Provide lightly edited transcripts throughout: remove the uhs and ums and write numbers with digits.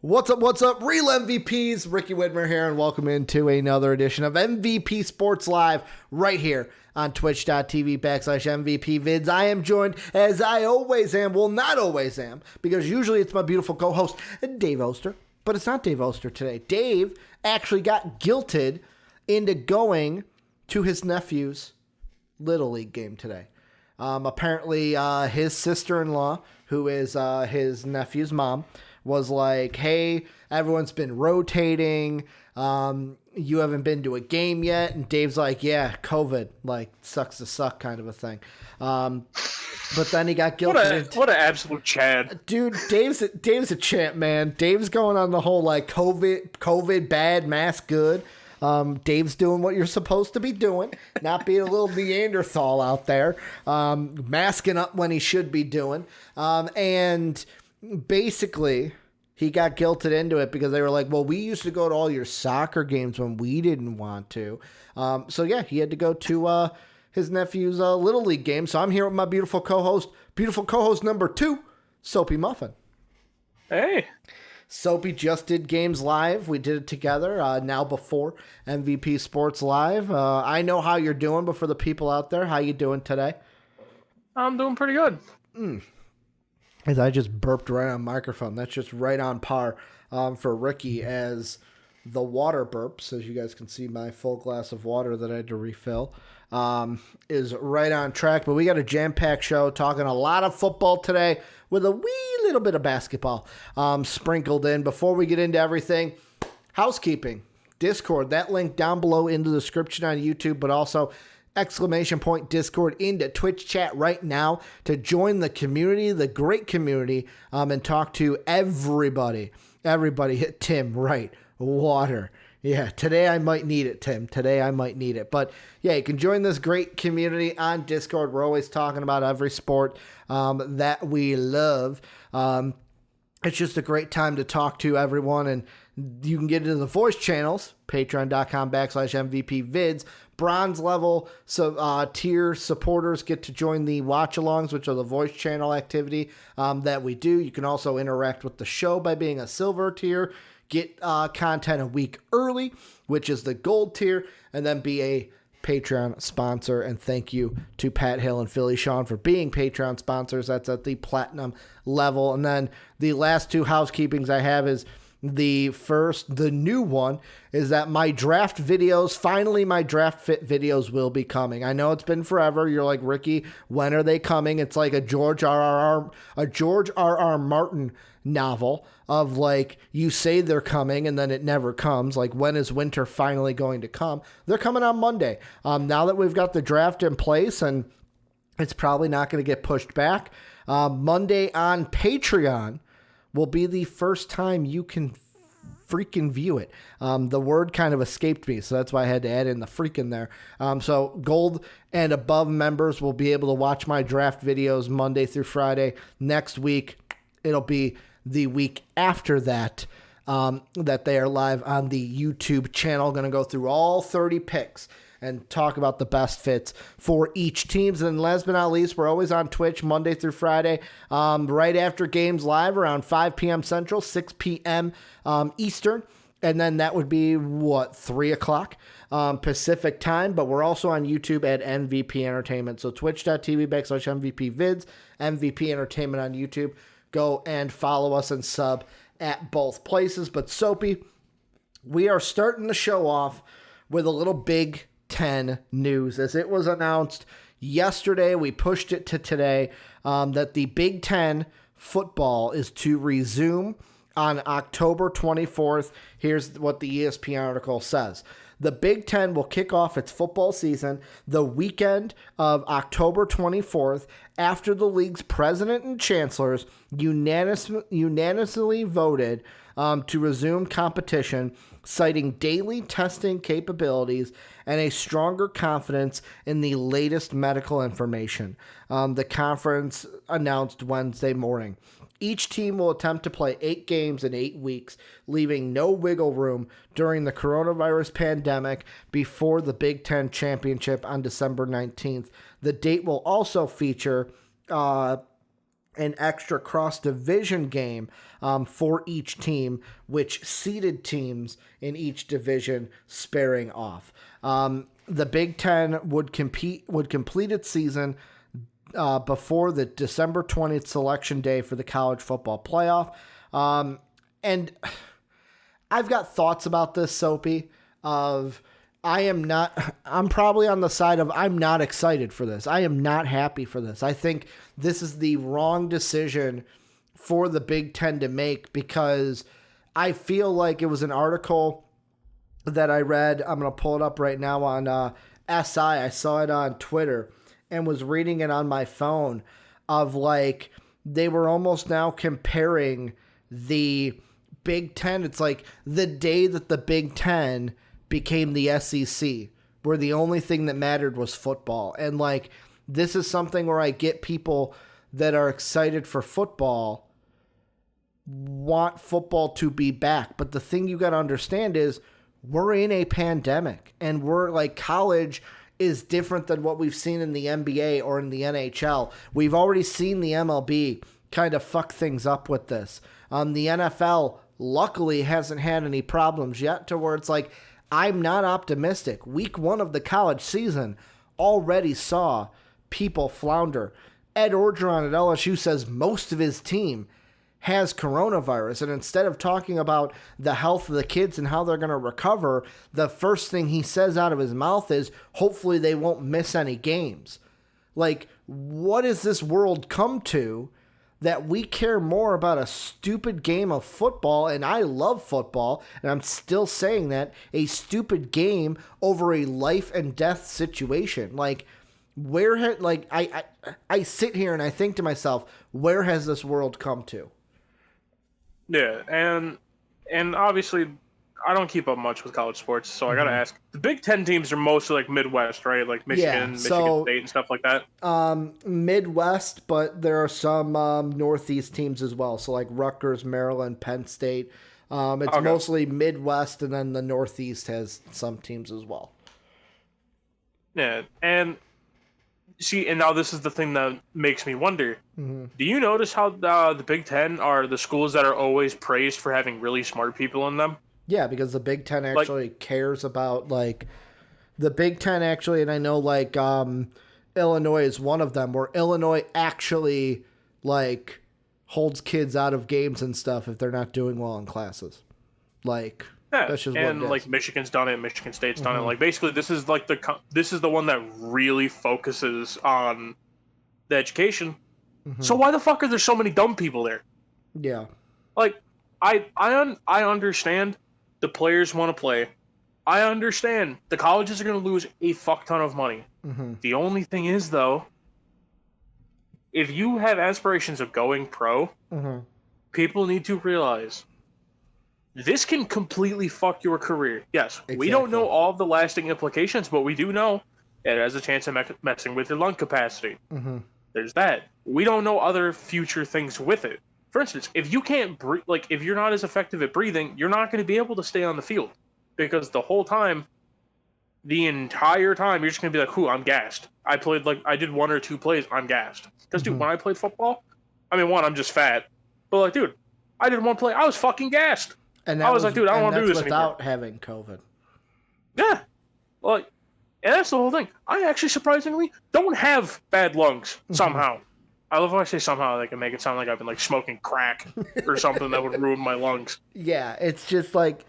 What's up, real MVPs? Ricky Widmer here, and welcome into another edition of MVP Sports Live right here on twitch.tv/MVP Vids. I am joined, as I always am, well, not always am, because usually it's my beautiful co-host, Dave Oster, but it's not Dave Oster today. Dave actually got guilted into going to his nephew's Little League game today. Apparently, his sister-in-law, who is his nephew's mom, was like, hey, everyone's been rotating. You haven't been to a game yet. And Dave's like, yeah, COVID, like, sucks to suck kind of a thing. But then he got guilted. What an absolute Chad. Dude, Dave's a champ, man. Dave's going on the whole, like, COVID bad, mask good. Dave's doing what you're supposed to be doing, not being a little Neanderthal out there, masking up when he should be doing. And basically, he got guilted into it because they were like, well, we used to go to all your soccer games when we didn't want to. So, yeah, he had to go to his nephew's Little League game. So I'm here with my beautiful co-host number 2, Soapy Muffin. Hey. Soapy just did games live. We did it together now before MVP Sports Live. I know how you're doing, but for the people out there, how you doing today? I'm doing pretty good. As I just burped right on microphone. That's just right on par for Ricky as the water burps. As you guys can see, my full glass of water that I had to refill is right on track. But we got a jam-packed show talking a lot of football today with a wee little bit of basketball sprinkled in. Before we get into everything, housekeeping, Discord, that link down below in the description on YouTube, but also _Discord into Twitch chat right now to join the community, the great community, and talk to everybody. Everybody hit Tim, right? Water. Yeah, today I might need it, Tim. Today I might need it. But yeah, you can join this great community on Discord. We're always talking about every sport that we love. It's just a great time to talk to everyone, and you can get into the voice channels, patreon.com/MVP Vids. Bronze level tier supporters get to join the watch-alongs, which are the voice channel activity that we do. You can also interact with the show by being a silver tier, get content a week early, which is the gold tier, and then be a Patreon sponsor. And thank you to Pat Hill and Philly Sean for being Patreon sponsors. That's at the platinum level. And then the last 2 housekeepings I have is the new one is that my draft videos, finally my draft fit videos will be coming. I know it's been forever. You're like, Ricky, when are they coming? It's like a George R.R. Martin novel of like, you say they're coming and then it never comes. Like, when is winter finally going to come? They're coming on Monday. Now that we've got the draft in place and it's probably not going to get pushed back, Monday on Patreon will be the first time you can freaking view it. The word kind of escaped me, so that's why I had to add in the freaking there. So gold and above members will be able to watch my draft videos Monday through Friday. Next week, it'll be the week after that, that they are live on the YouTube channel. Going to go through all 30 picks and talk about the best fits for each teams. And last but not least, we're always on Twitch Monday through Friday, right after games live around 5 p.m. Central, 6 p.m. Eastern. And then that would be, 3 o'clock Pacific time. But we're also on YouTube at MVP Entertainment. So twitch.tv/MVP Vids, MVP Entertainment on YouTube. Go and follow us and sub at both places. But Soapy, we are starting the show off with a little Big Ten news. As it was announced yesterday, we pushed it to today, that the Big Ten football is to resume on October 24th. Here's what the ESPN article says. The Big Ten will kick off its football season the weekend of October 24th after the league's president and chancellors unanimously voted to resume competition, citing daily testing capabilities and a stronger confidence in the latest medical information. The conference announced Wednesday morning. Each team will attempt to play 8 games in 8 weeks, leaving no wiggle room during the coronavirus pandemic before the Big Ten Championship on December 19th. The date will also feature an extra cross-division game for each team, which seeded teams in each division sparing off. The Big Ten would complete its season before the December 20th selection day for the college football playoff. And I've got thoughts about this, Soapy, I'm probably on the side of I'm not excited for this. I am not happy for this. I think this is the wrong decision for the Big Ten to make because I feel like it was an article that I read. I'm going to pull it up right now on SI. I saw it on Twitter and was reading it on my phone of like they were almost now comparing the Big Ten. It's like the day that the Big Ten became the SEC, where the only thing that mattered was football. And like, this is something where I get people that are excited for football, want football to be back. But the thing you got to understand is we're in a pandemic and we're like college is different than what we've seen in the NBA or in the NHL. We've already seen the MLB kind of fuck things up with this. The NFL luckily hasn't had any problems yet to where it's like, I'm not optimistic. Week 1 of the college season already saw people flounder. Ed Orgeron at LSU says most of his team has coronavirus. And instead of talking about the health of the kids and how they're going to recover, the first thing he says out of his mouth is, hopefully they won't miss any games. Like, what has this world come to that we care more about a stupid game of football, and I love football, and I'm still saying that, a stupid game over a life and death situation. Like, I sit here and I think to myself, where has this world come to? Yeah, and obviously, I don't keep up much with college sports, so I gotta ask. The Big Ten teams are mostly like Midwest, right? Like Michigan State and stuff like that. Midwest, but there are some Northeast teams as well. So like Rutgers, Maryland, Penn State. It's mostly Midwest, and then the Northeast has some teams as well. Yeah, and see, and now this is the thing that makes me wonder. Do you notice how the Big Ten are the schools that are always praised for having really smart people in them? Yeah, because the Big Ten actually cares about, like, the Big Ten actually, and I know, like, Illinois is one of them, where Illinois actually, like, holds kids out of games and stuff if they're not doing well in classes. Like, yeah, that's just and, what it like, is. Michigan's done it, Michigan State's done it. Like, basically, this is, like, this is the one that really focuses on the education. So why the fuck are there so many dumb people there? Yeah. Like, I understand the players want to play. I understand the colleges are going to lose a fuck ton of money. The only thing is, though, if you have aspirations of going pro, people need to realize this can completely fuck your career. Yes, we don't know all of the lasting implications, but we do know it has a chance of messing with your lung capacity. There's that. We don't know other future things with it. For instance, if you can't breathe, like if you're not as effective at breathing, you're not going to be able to stay on the field because the whole time, the entire time, you're just going to be like, "Whew, I'm gassed." I did 1 or 2 plays, I'm gassed. Because dude, when I played football, I mean, one, I'm just fat, but like, dude, I did 1 play, I was fucking gassed. And I was like, dude, I don't want to do this without anymore. having COVID. Yeah, like, and that's the whole thing. I actually surprisingly don't have bad lungs somehow. I love when I say somehow, I can make it sound like I've been like smoking crack or something that would ruin my lungs. Yeah, it's just like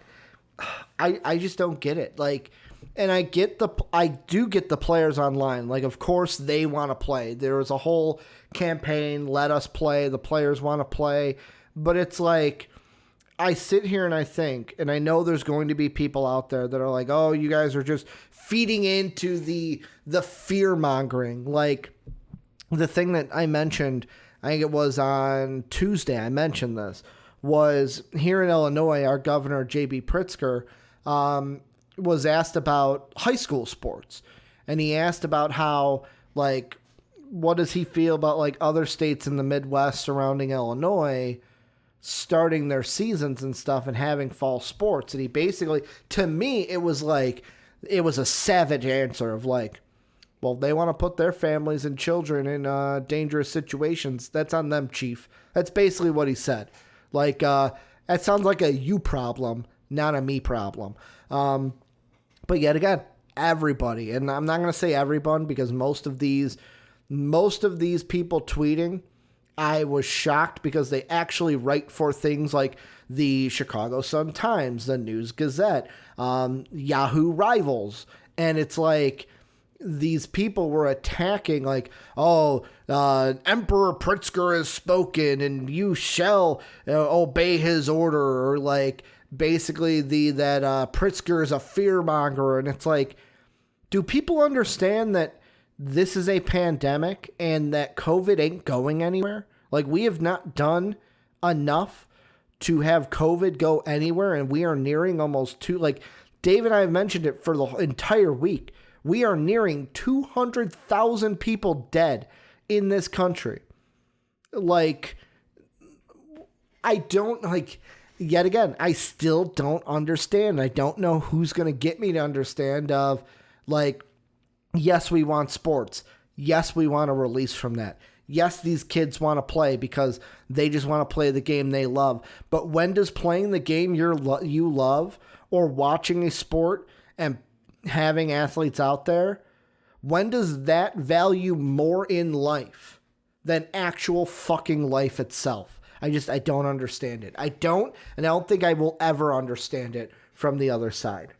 I just don't get it. Like, and I do get the players online. Like, of course they want to play. There was a whole campaign, let us play. The players want to play, but it's like I sit here and I think, and I know there's going to be people out there that are like, "Oh, you guys are just feeding into the fear mongering." Like, the thing that I mentioned, I think it was on Tuesday, I mentioned this, was here in Illinois, our governor, J.B. Pritzker, was asked about high school sports. And he asked about how, like, what does he feel about, like, other states in the Midwest surrounding Illinois starting their seasons and stuff and having fall sports. And he basically, to me, it was a savage answer of, like, Well, they want to put their families and children in dangerous situations. That's on them, Chief. That's basically what he said. Like, that sounds like a you problem, not a me problem. But yet again, everybody, and I'm not going to say everyone because most of these people tweeting, I was shocked because they actually write for things like the Chicago Sun-Times, the News Gazette, Yahoo Rivals. And it's like these people were attacking like, Emperor Pritzker has spoken and you shall obey his order. Or like basically that Pritzker is a fearmonger. And it's like, do people understand that this is a pandemic and that COVID ain't going anywhere? Like, we have not done enough to have COVID go anywhere, and we are nearing almost like Dave and I have mentioned it for the entire week. We are nearing 200,000 people dead in this country. Like, I don't, like, yet again, I still don't understand. I don't know who's going to get me to understand of, like, yes, we want sports. Yes, we want a release from that. Yes, these kids want to play because they just want to play the game they love. But when does playing the game you love or watching a sport and having athletes out there, when does that value more in life than actual fucking life itself? I don't understand it. I don't think I will ever understand it from the other side.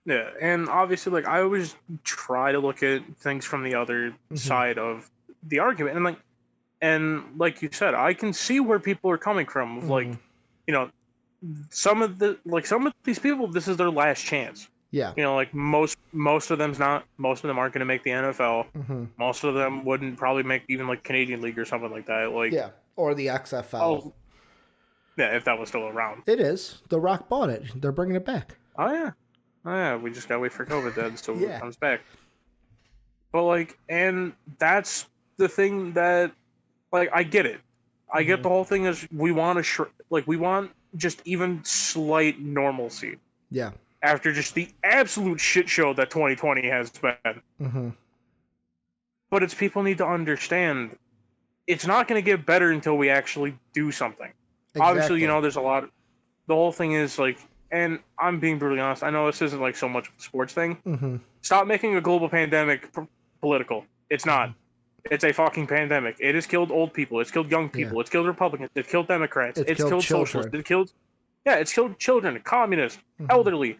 Yeah, and obviously, like, I always try to look at things from the other side of the argument, and like you said, I can see where people are coming from. Like, some of these people, this is their last chance. Yeah. Like most of them aren't going to make the NFL. Most of them wouldn't probably make even like Canadian League or something like that. Like, yeah, or the XFL. Oh, yeah, if that was still around. It is. The Rock bought it. They're bringing it back. Oh yeah. We just gotta wait for COVID then, so it comes back. But like, and that's the thing that, like, I get it. I get the whole thing is we want we want just even slight normalcy. Yeah. After just the absolute shit show that 2020 has been. But it's people need to understand it's not going to get better until we actually do something. Exactly. Obviously, there's a lot. The whole thing is like, and I'm being brutally honest, I know this isn't like so much of a sports thing. Stop making a global pandemic political. It's not. It's a fucking pandemic. It has killed old people. It's killed young people. It's killed Republicans. It's killed Democrats. It's killed socialists. It's killed children, communists, elderly.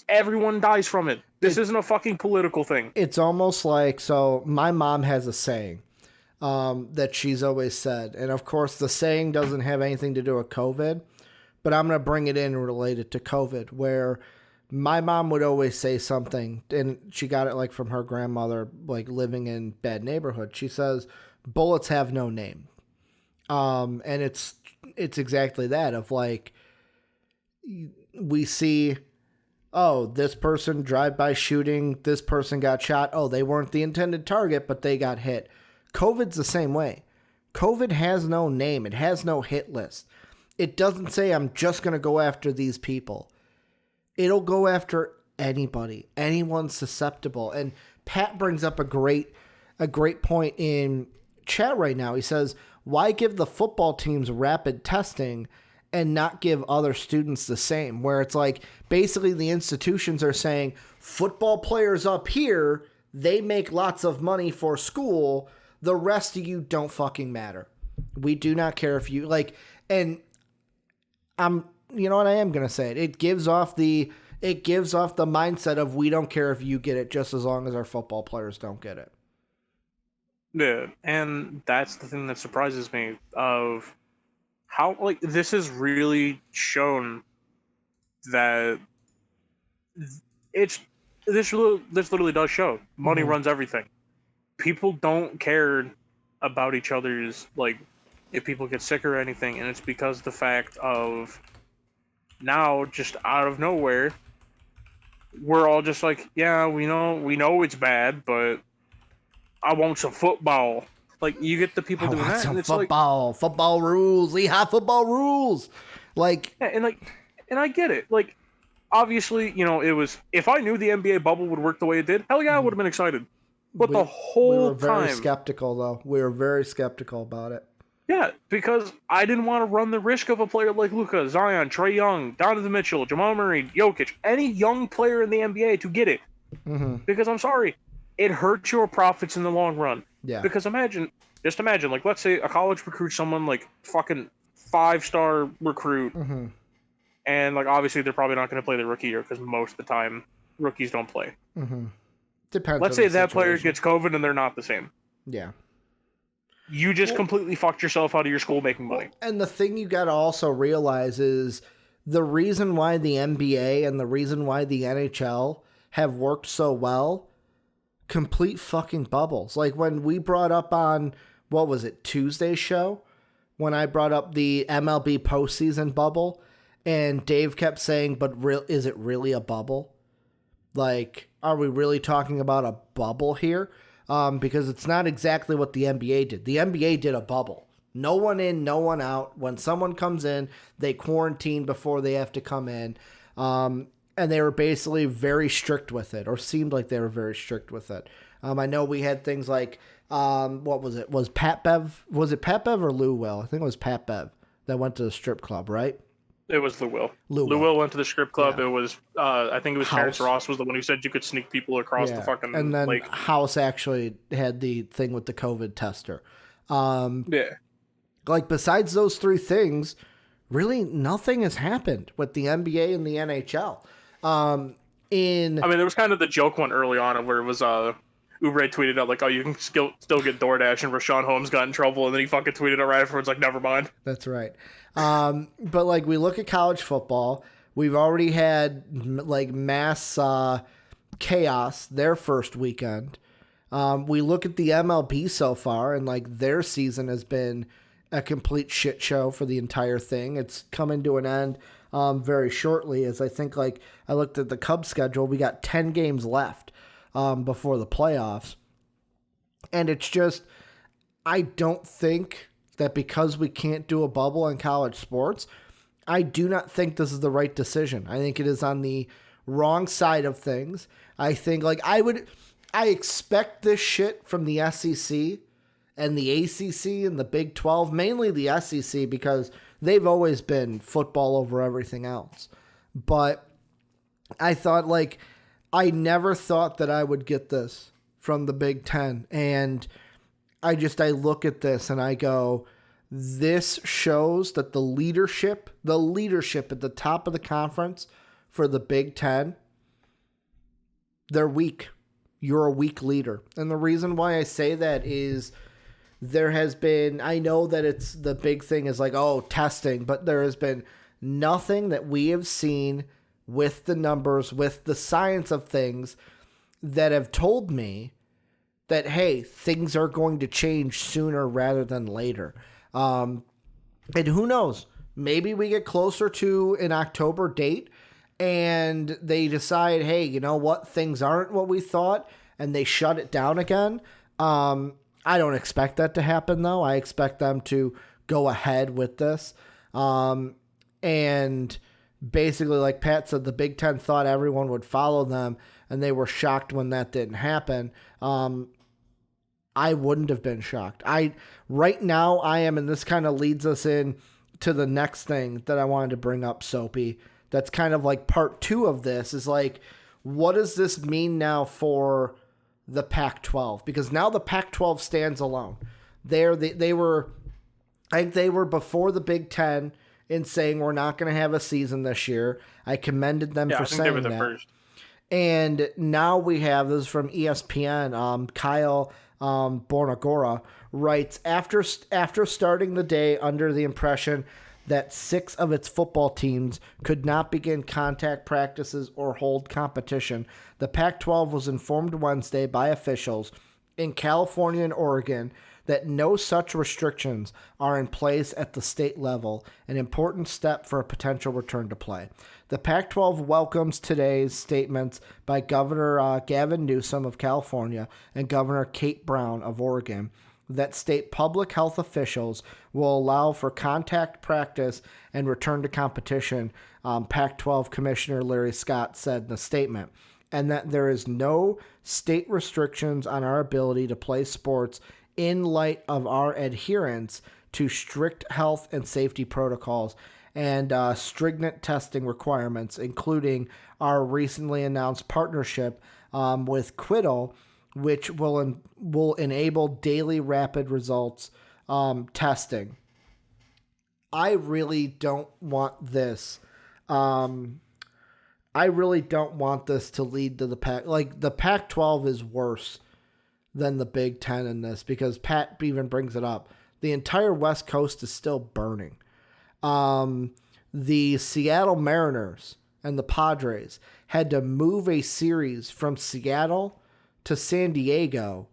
Everyone dies from it. This isn't a fucking political thing. It's almost like, so my mom has a saying that she's always said. And of course, the saying doesn't have anything to do with COVID, but I'm going to bring it in and relate it to COVID, where my mom would always say something, and she got it like from her grandmother, like living in bad neighborhood. She says, bullets have no name. And it's exactly that of like, we see, oh, this person drive-by shooting, this person got shot. Oh, they weren't the intended target, but they got hit. COVID's the same way. COVID has no name. It has no hit list. It doesn't say I'm just going to go after these people. It'll go after anybody, anyone susceptible. And Pat brings up a great point in chat right now. He says, why give the football teams rapid testing and not give other students the same? Where it's like, basically the institutions are saying, football players up here, they make lots of money for school. The rest of you don't fucking matter. We do not care if you like, and you know what, I am going to say it. It gives off the mindset of we don't care if you get it just as long as our football players don't get it. Yeah, and that's the thing that surprises me of how, like, this has really shown that this literally does show money runs everything. People don't care about each other's, like, if people get sick or anything, and it's because the fact of now, just out of nowhere, we're all just like, yeah, we know it's bad, but I want some football. Like, you get the people doing that, and it's football, like, football rules, Lehigh football rules. Like, yeah, and I get it. Like, obviously, it was, if I knew the NBA bubble would work the way it did, hell yeah, I would have been excited. But the We whole were very time, skeptical, though. We were very skeptical about it. yeah, because I didn't want to run the risk of a player like Luka, Zion, Trae Young, Donovan Mitchell, Jamal Murray, Jokic, any young player in the NBA to get it. Because I'm sorry, it hurts your profits in the long run. Yeah. Because just imagine, like, let's say a college recruits someone like fucking 5-star recruit, and like obviously they're probably not going to play the rookie year because most of the time rookies don't play. Depends. Let's say that player gets COVID and they're not the same. Yeah. You just completely fucked yourself out of your school making money. And the thing you got to also realize is the reason why the NBA and the reason why the NHL have worked so well, complete fucking bubbles. Like when we brought up on, what was it, Tuesday's show? When I brought up the MLB postseason bubble and Dave kept saying, but is it really a bubble? Like, are we really talking about a bubble here? Because it's not exactly what the NBA did. The NBA did a bubble. No one in, no one out. When someone comes in, they quarantine before they have to come in. And they were basically very strict with it, or seemed like they were very strict with it. I know we had things like, what was it? Was it Pat Bev or Lou Will? I think it was Pat Bev that went to the strip club, right? It was Lou Will. Lou Will went to the strip club. Yeah. It was, I think it was Terrence Ross was the one who said you could sneak people across the fucking lake. And then House actually had the thing with the COVID tester. Yeah. Like, besides those three things, really nothing has happened with the NBA and the NHL. I mean, there was kind of the joke one early on where it was, Oubre tweeted out, like, oh, you can still get DoorDash, and Rashawn Holmes got in trouble, and then he fucking tweeted out right afterwards, like, never mind. That's right. But, like, we look at college football. We've already had, like, mass chaos their first weekend. We look at the MLB so far, and, like, their season has been a complete shit show for the entire thing. It's coming to an end very shortly, as I think, like, I looked at the Cubs schedule. We got 10 games left before the playoffs. And it's just, I don't think that because we can't do a bubble in college sports, I do not think this is the right decision. I think it is on the wrong side of things. I think, like, I expect this shit from the SEC and the ACC and the Big 12, mainly the SEC, because they've always been football over everything else. But I thought, like, I never thought that I would get this from the Big Ten. And I look at this and I go, this shows that the leadership at the top of the conference for the Big Ten, they're weak. You're a weak leader. And the reason why I say that is there has been, I know that it's the big thing is like, oh, testing, but there has been nothing that we have seen with the numbers, with the science of things that have told me that, hey, things are going to change sooner rather than later. And who knows? Maybe we get closer to an October date and they decide, hey, you know what? Things aren't what we thought, and they shut it down again. I don't expect that to happen, though. I expect them to go ahead with this. And basically, like Pat said, the Big Ten thought everyone would follow them, and they were shocked when that didn't happen. I wouldn't have been shocked. Right now I am, and this kind of leads us in to the next thing that I wanted to bring up, Soapy. That's kind of like part 2 of this, is like, what does this mean now for the Pac-12? Because now the Pac-12 stands alone. They were before the Big Ten in saying we're not going to have a season this year. I commended them for saying that. They were the first. And now we have, this is from ESPN, Kyle Bornagora writes, after starting the day under the impression that 6 of its football teams could not begin contact practices or hold competition, the Pac-12 was informed Wednesday by officials in California and Oregon that no such restrictions are in place at the state level, an important step for a potential return to play. The Pac-12 welcomes today's statements by Governor Gavin Newsom of California and Governor Kate Brown of Oregon, that state public health officials will allow for contact practice and return to competition, Pac-12 Commissioner Larry Scott said in a statement, and that there is no state restrictions on our ability to play sports in light of our adherence to strict health and safety protocols and stringent testing requirements, including our recently announced partnership with Quiddle, which will enable daily rapid results testing. I really don't want this. I really don't want this to lead to the Pac. Like, the Pac-12 is worse than the Big Ten in this, because Pat even brings it up. The entire West Coast is still burning. The Seattle Mariners and the Padres had to move a series from Seattle to San Diego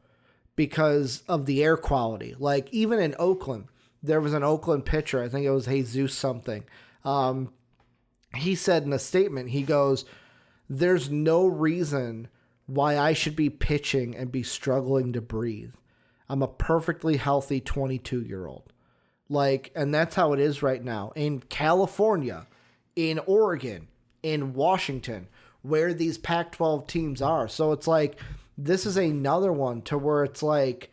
because of the air quality. Like, even in Oakland, there was an Oakland pitcher, I think it was Jesus something. He said in a statement, he goes, "There's no reason why I should be pitching and be struggling to breathe. I'm a perfectly healthy 22-year-old. Like, and that's how it is right now in California, in Oregon, in Washington, where these Pac-12 teams are. So it's like, this is another one to where it's like,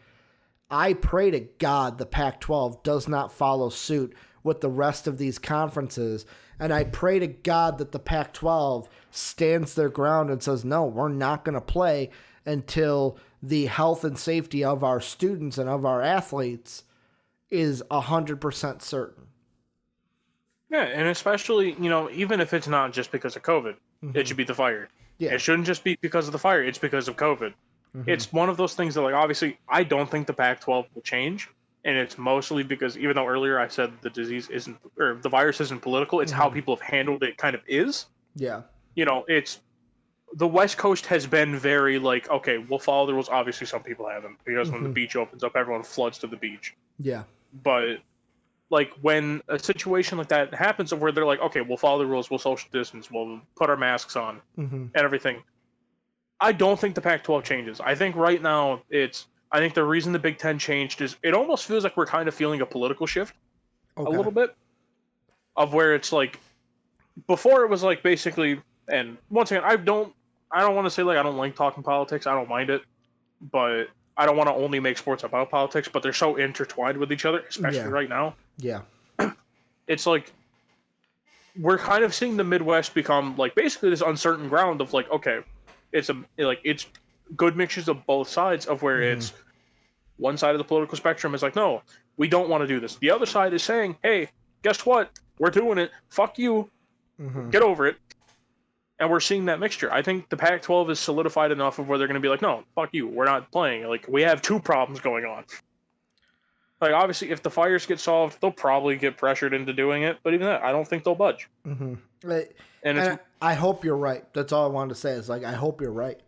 I pray to God the Pac-12 does not follow suit with the rest of these conferences. And I pray to God that the Pac-12 stands their ground and says, no, we're not going to play until the health and safety of our students and of our athletes is 100% certain. Yeah, and especially, even if it's not just because of COVID, it should be the fire. Yeah. It shouldn't just be because of the fire. It's because of COVID. It's one of those things that, like, obviously, I don't think the Pac-12 will change. And it's mostly because, even though earlier I said the disease isn't, or the virus isn't political, it's how people have handled it kind of is. Yeah. It's, the West Coast has been very like, okay, we'll follow the rules. Obviously, some people haven't, because when the beach opens up, everyone floods to the beach. Yeah. But, like, when a situation like that happens where they're like, okay, we'll follow the rules, we'll social distance, we'll put our masks on, and everything, I don't think the Pac-12 changes. I think right now I think the reason the Big Ten changed is it almost feels like we're kind of feeling a political shift a little bit, of where it's like, before it was like basically, and once again, I don't want to say like I don't like talking politics. I don't mind it, but I don't want to only make sports about politics, but they're so intertwined with each other, especially right now. Yeah. It's like, we're kind of seeing the Midwest become like basically this uncertain ground of like, okay, it's good mixtures of both sides, of where it's one side of the political spectrum is like, no, we don't want to do this. The other side is saying, hey, guess what? We're doing it. Fuck you. Get over it. And we're seeing that mixture. I think the Pac-12 is solidified enough of where they're going to be like, no, fuck you. We're not playing. Like, we have two problems going on. Like, obviously, if the fires get solved, they'll probably get pressured into doing it. But even that, I don't think they'll budge. And I hope you're right. That's all I wanted to say is, like, I hope you're right.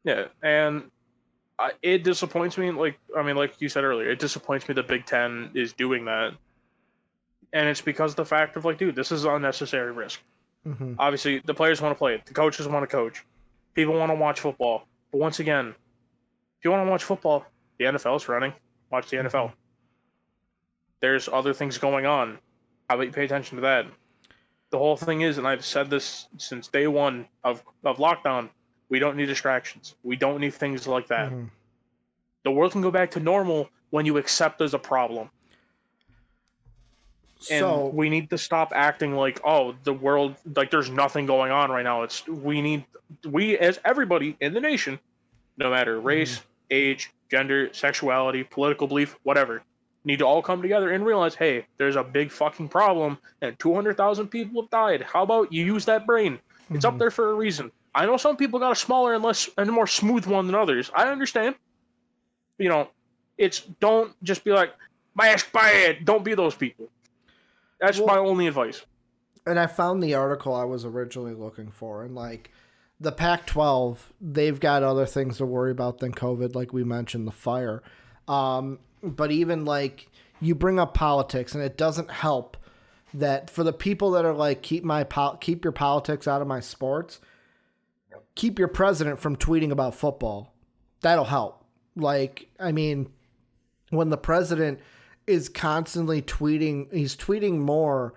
Yeah, and it disappoints me. Like you said earlier, it disappoints me that Big Ten is doing that. And it's because of the fact of, like, dude, this is unnecessary risk. Obviously, the players want to play it. The coaches want to coach. People want to watch football. But once again, if you want to watch football, the NFL is running. Watch the NFL. There's other things going on. How about you pay attention to that? The whole thing is, and I've said this since day one of lockdown, we don't need distractions. We don't need things like that. The world can go back to normal when you accept there's a problem. And we need to stop acting like, oh, the world, like, there's nothing going on right now. We as everybody in the nation, no matter race, age, gender, sexuality, political belief, whatever, need to all come together and realize, hey, there's a big fucking problem and 200,000 people have died. How about you use that brain? It's up there for a reason. I know some people got a smaller and more smooth one than others. I understand. It's, don't just be like, mask bad. Don't be those people. That's my only advice. And I found the article I was originally looking for, and, like, the Pac-12, they've got other things to worry about than COVID, like we mentioned, the fire. But even, like, you bring up politics, and it doesn't help that for the people that are like, keep your politics out of my sports, keep your president from tweeting about football. That'll help. Like, I mean, when the president is constantly tweeting, he's tweeting more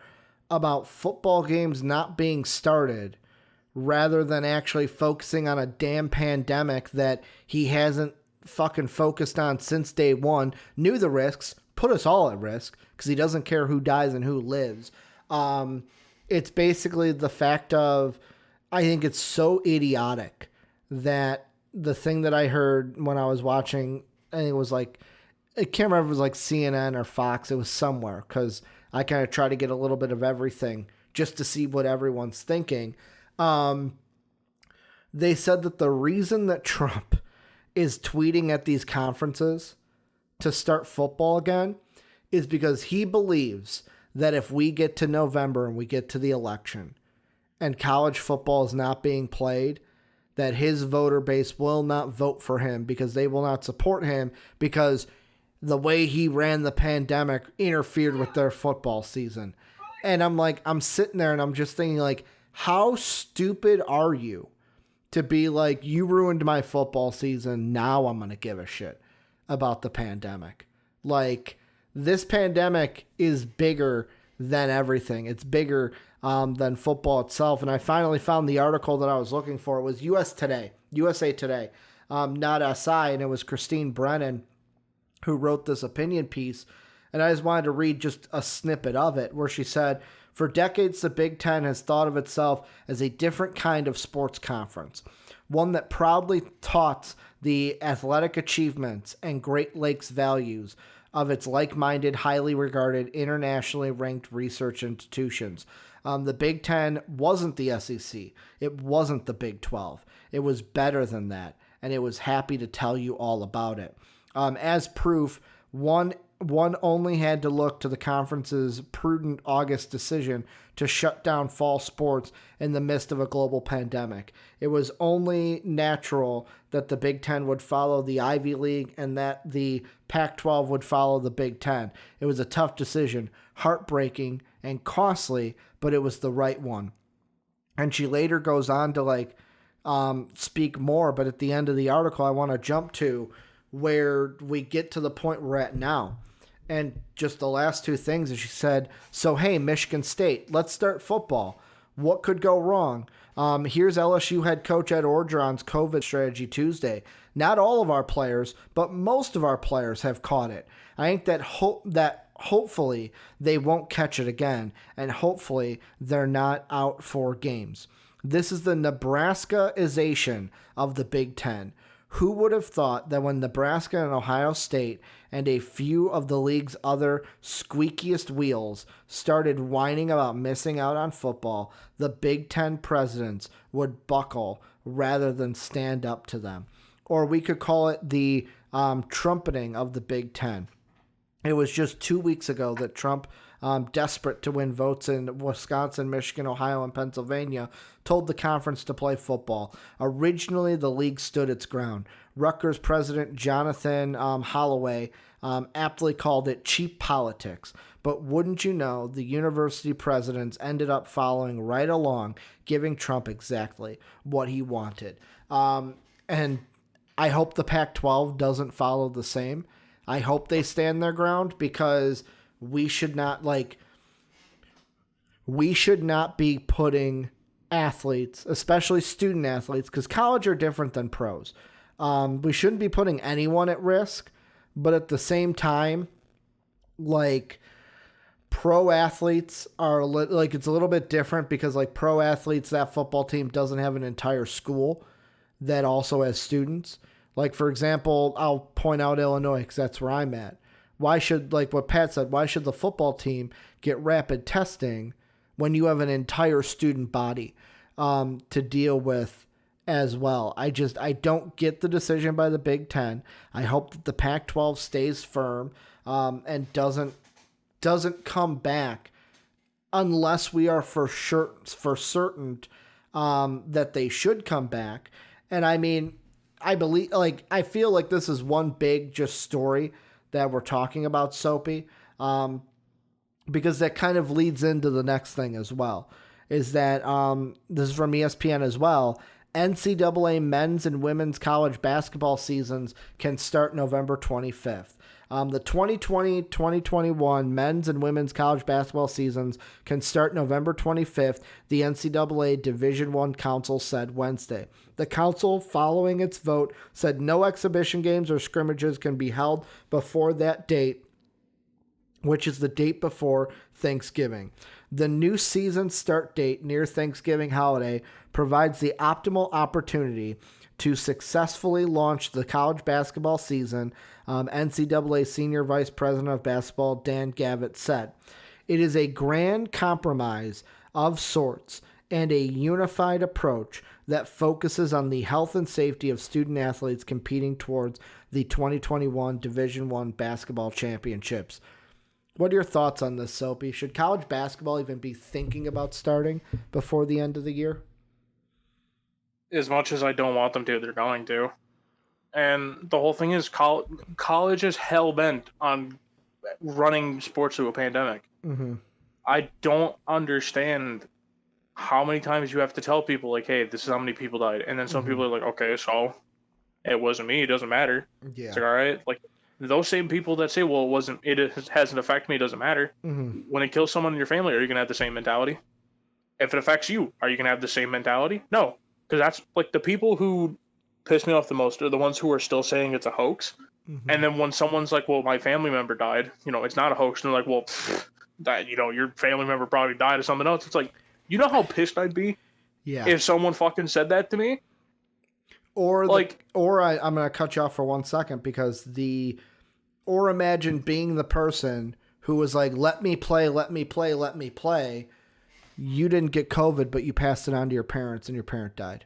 about football games not being started rather than actually focusing on a damn pandemic that he hasn't fucking focused on since day one, knew the risks, put us all at risk because he doesn't care who dies and who lives. It's basically the fact of, I think it's so idiotic that the thing that I heard when I was watching, I think it was like, I can't remember if it was like CNN or Fox. It was somewhere because I kind of try to get a little bit of everything just to see what everyone's thinking. They said that the reason that Trump is tweeting at these conferences to start football again is because he believes that if we get to November and we get to the election and college football is not being played, that his voter base will not vote for him because they will not support him because the way he ran the pandemic interfered with their football season. And I'm like, I'm sitting there and I'm just thinking like, how stupid are you to be like, you ruined my football season. Now I'm going to give a shit about the pandemic. Like, this pandemic is bigger than everything. It's bigger than football itself. And I finally found the article that I was looking for. It was USA Today, not SI. And it was Christine Brennan who wrote this opinion piece. And I just wanted to read just a snippet of it where she said, for decades, the Big Ten has thought of itself as a different kind of sports conference, one that proudly taught the athletic achievements and Great Lakes values of its like-minded, highly regarded, internationally ranked research institutions. The Big Ten wasn't the SEC. It wasn't the Big 12. It was better than that, and it was happy to tell you all about it. As proof, one only had to look to the conference's prudent August decision to shut down fall sports in the midst of a global pandemic. It was only natural that the Big Ten would follow the Ivy League and that the Pac-12 would follow the Big Ten. It was a tough decision, heartbreaking and costly, but it was the right one. And she later goes on to speak more, but at the end of the article, I want to jump to where we get to the point we're at now. And just the last two things is she said, so, hey, Michigan State, let's start football. What could go wrong? Here's LSU head coach Ed Orgeron's COVID strategy Tuesday. Not all of our players, but most of our players have caught it. I think that hopefully they won't catch it again, and hopefully they're not out for games. This is the Nebraskaization of the Big Ten. Who would have thought that when Nebraska and Ohio State and a few of the league's other squeakiest wheels started whining about missing out on football, the Big Ten presidents would buckle rather than stand up to them? Or we could call it the trumpeting of the Big Ten. It was just 2 weeks ago that Trump, desperate to win votes in Wisconsin, Michigan, Ohio, and Pennsylvania, told the conference to play football. Originally, the league stood its ground. Rutgers president Jonathan Holloway aptly called it cheap politics. But wouldn't you know, the university presidents ended up following right along, giving Trump exactly what he wanted. And I hope the Pac-12 doesn't follow the same. I hope they stand their ground because we should not be putting athletes, especially student athletes, because college are different than pros. We shouldn't be putting anyone at risk, but at the same time, pro athletes are it's a little bit different because pro athletes, that football team doesn't have an entire school that also has students. For example, I'll point out Illinois because that's where I'm at. Why should, what Pat said, why should the football team get rapid testing when you have an entire student body to deal with as well? I don't get the decision by the Big Ten. I hope that the Pac-12 stays firm and doesn't come back unless we are for certain that they should come back. And I mean, I believe, I feel like this is one big just story that we're talking about, Soapy, because that kind of leads into the next thing as well, is that this is from ESPN as well. NCAA men's and women's college basketball seasons can start November 25th. The 2020-2021 men's and women's college basketball seasons can start November 25th, the NCAA Division I Council said Wednesday. The council, following its vote, said no exhibition games or scrimmages can be held before that date, which is the date before Thanksgiving. The new season start date near Thanksgiving holiday provides the optimal opportunity to successfully launch the college basketball season, NCAA Senior Vice President of Basketball Dan Gavitt said. It is a grand compromise of sorts and a unified approach that focuses on the health and safety of student athletes competing towards the 2021 Division I basketball championships. What are your thoughts on this, Soapy? Should college basketball even be thinking about starting before the end of the year? As much as I don't want them to, they're going to. And the whole thing is college is hell-bent on running sports through a pandemic. Mm-hmm. I don't understand how many times you have to tell people, like, hey, this is how many people died. And then some people are like, okay, so it wasn't me. It doesn't matter. Yeah. It's like, all right. Like, those same people that say, well, it hasn't affected me, it doesn't matter. Mm-hmm. When it kills someone in your family, are you going to have the same mentality? If it affects you, are you going to have the same mentality? No. Because that's, like, the people who piss me off the most are the ones who are still saying it's a hoax. Mm-hmm. And then when someone's like, well, my family member died, it's not a hoax. And they're like, well, that, your family member probably died of something else. It's like, you know how pissed I'd be if someone fucking said that to me? Or I'm going to cut you off for 1 second because or imagine being the person who was like, let me play. You didn't get COVID, but you passed it on to your parents and your parent died.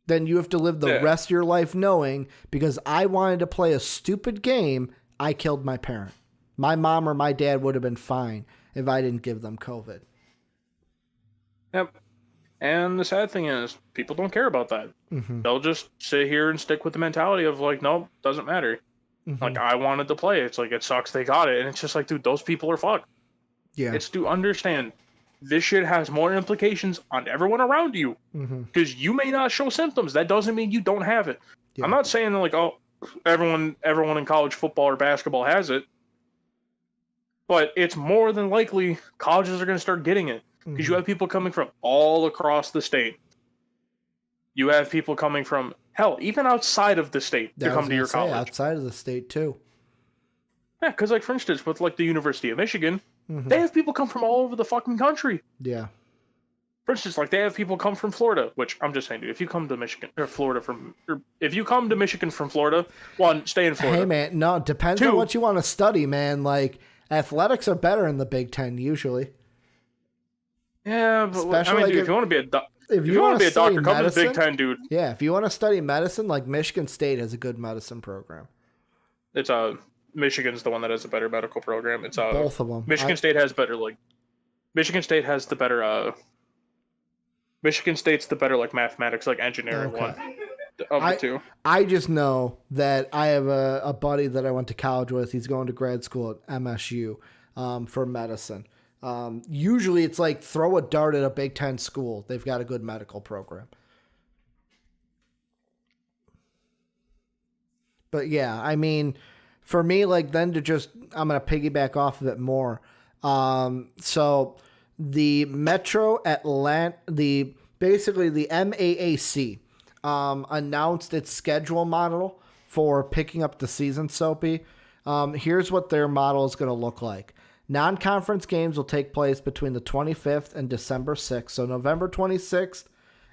Then you have to live the rest of your life knowing, because I wanted to play a stupid game, I killed my parent. My mom or my dad would have been fine if I didn't give them COVID. Yep. And the sad thing is, people don't care about that. Mm-hmm. They'll just sit here and stick with the mentality of like, nope, doesn't matter. Mm-hmm. Like, I wanted to play. It's like, it sucks they got it. And it's just like, dude, those people are fucked. Yeah. It's to understand this shit has more implications on everyone around you. Because you may not show symptoms. That doesn't mean you don't have it. Yeah. I'm not saying like, oh, everyone in college football or basketball has it. But it's more than likely colleges are going to start getting it. Because you have people coming from all across the state. You have people coming from, hell, even outside of the state to come to your college. Outside of the state, too. Yeah, because, like, for instance, with, like, the University of Michigan, they have people come from all over the fucking country. Yeah. For instance, like, they have people come from Florida, which I'm just saying, dude, if you come to Michigan, or Florida if you come to Michigan from Florida, one, stay in Florida. Hey, man, no, it depends on what you want to study, man. Like, athletics are better in the Big Ten, usually. Yeah, but especially if you want to be a doctor, come to the Big Ten, dude. Yeah, if you want to study medicine, like Michigan State has a good medicine program. It's Michigan's the one that has a better medical program. It's both of them. Michigan State has better Michigan State has the better Michigan State's the better like mathematics, like engineering one of the two. I just know that I have a buddy that I went to college with. He's going to grad school at MSU for medicine. Usually it's like throw a dart at a Big Ten school. They've got a good medical program. But yeah, I mean, for me, like then I'm going to piggyback off of it more. So the Metro Atlanta, basically the MAAC, announced its schedule model for picking up the season, Soapy. Here's what their model is going to look like. Non-conference games will take place between the 25th and December 6th, so November 26th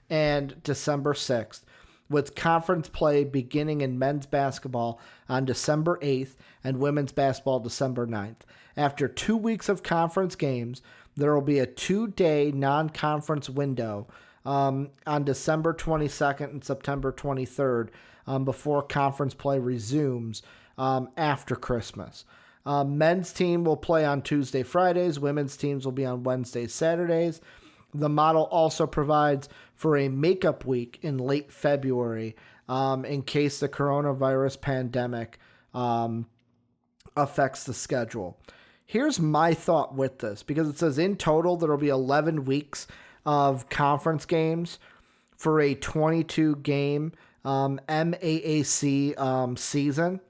and December 6th, with conference play beginning in men's basketball on December 8th and women's basketball December 9th. After 2 weeks of conference games, there will be a 2-day non-conference window on December 22nd and September 23rd before conference play resumes after Christmas. Men's team will play on Tuesday, Fridays. Women's teams will be on Wednesdays, Saturdays. The model also provides for a makeup week in late February in case the coronavirus pandemic affects the schedule. Here's my thought with this, because it says in total there will be 11 weeks of conference games for a 22-game MAAC season.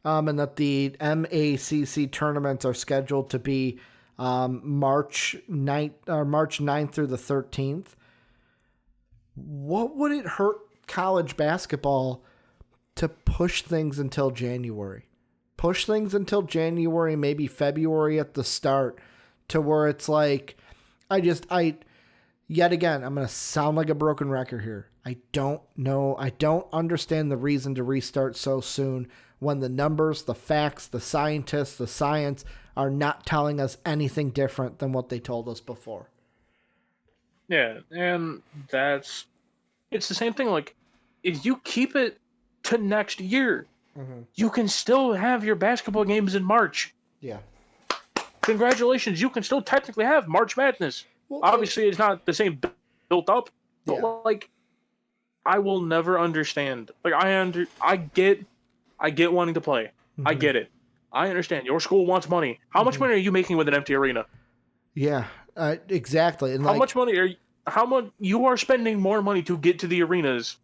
and that the MACC tournaments are scheduled to be March 9th through the 13th. What would it hurt college basketball to push things until January? Push things until January, maybe February at the start, to where it's like, yet again, I'm going to sound like a broken record here. I don't know. I don't understand the reason to restart so soon when the numbers, the facts, the scientists, the science are not telling us anything different than what they told us before. Yeah, and it's the same thing. Like, if you keep it to next year, you can still have your basketball games in March. Yeah. Congratulations, you can still technically have March Madness. Well, obviously, it's not the same built up, but like, I will never understand. Like, I get wanting to play. I get it. I understand. Your school wants money. How much money are you making with an empty arena? Yeah, exactly. And how much money are you? How much you are spending more money to get to the arenas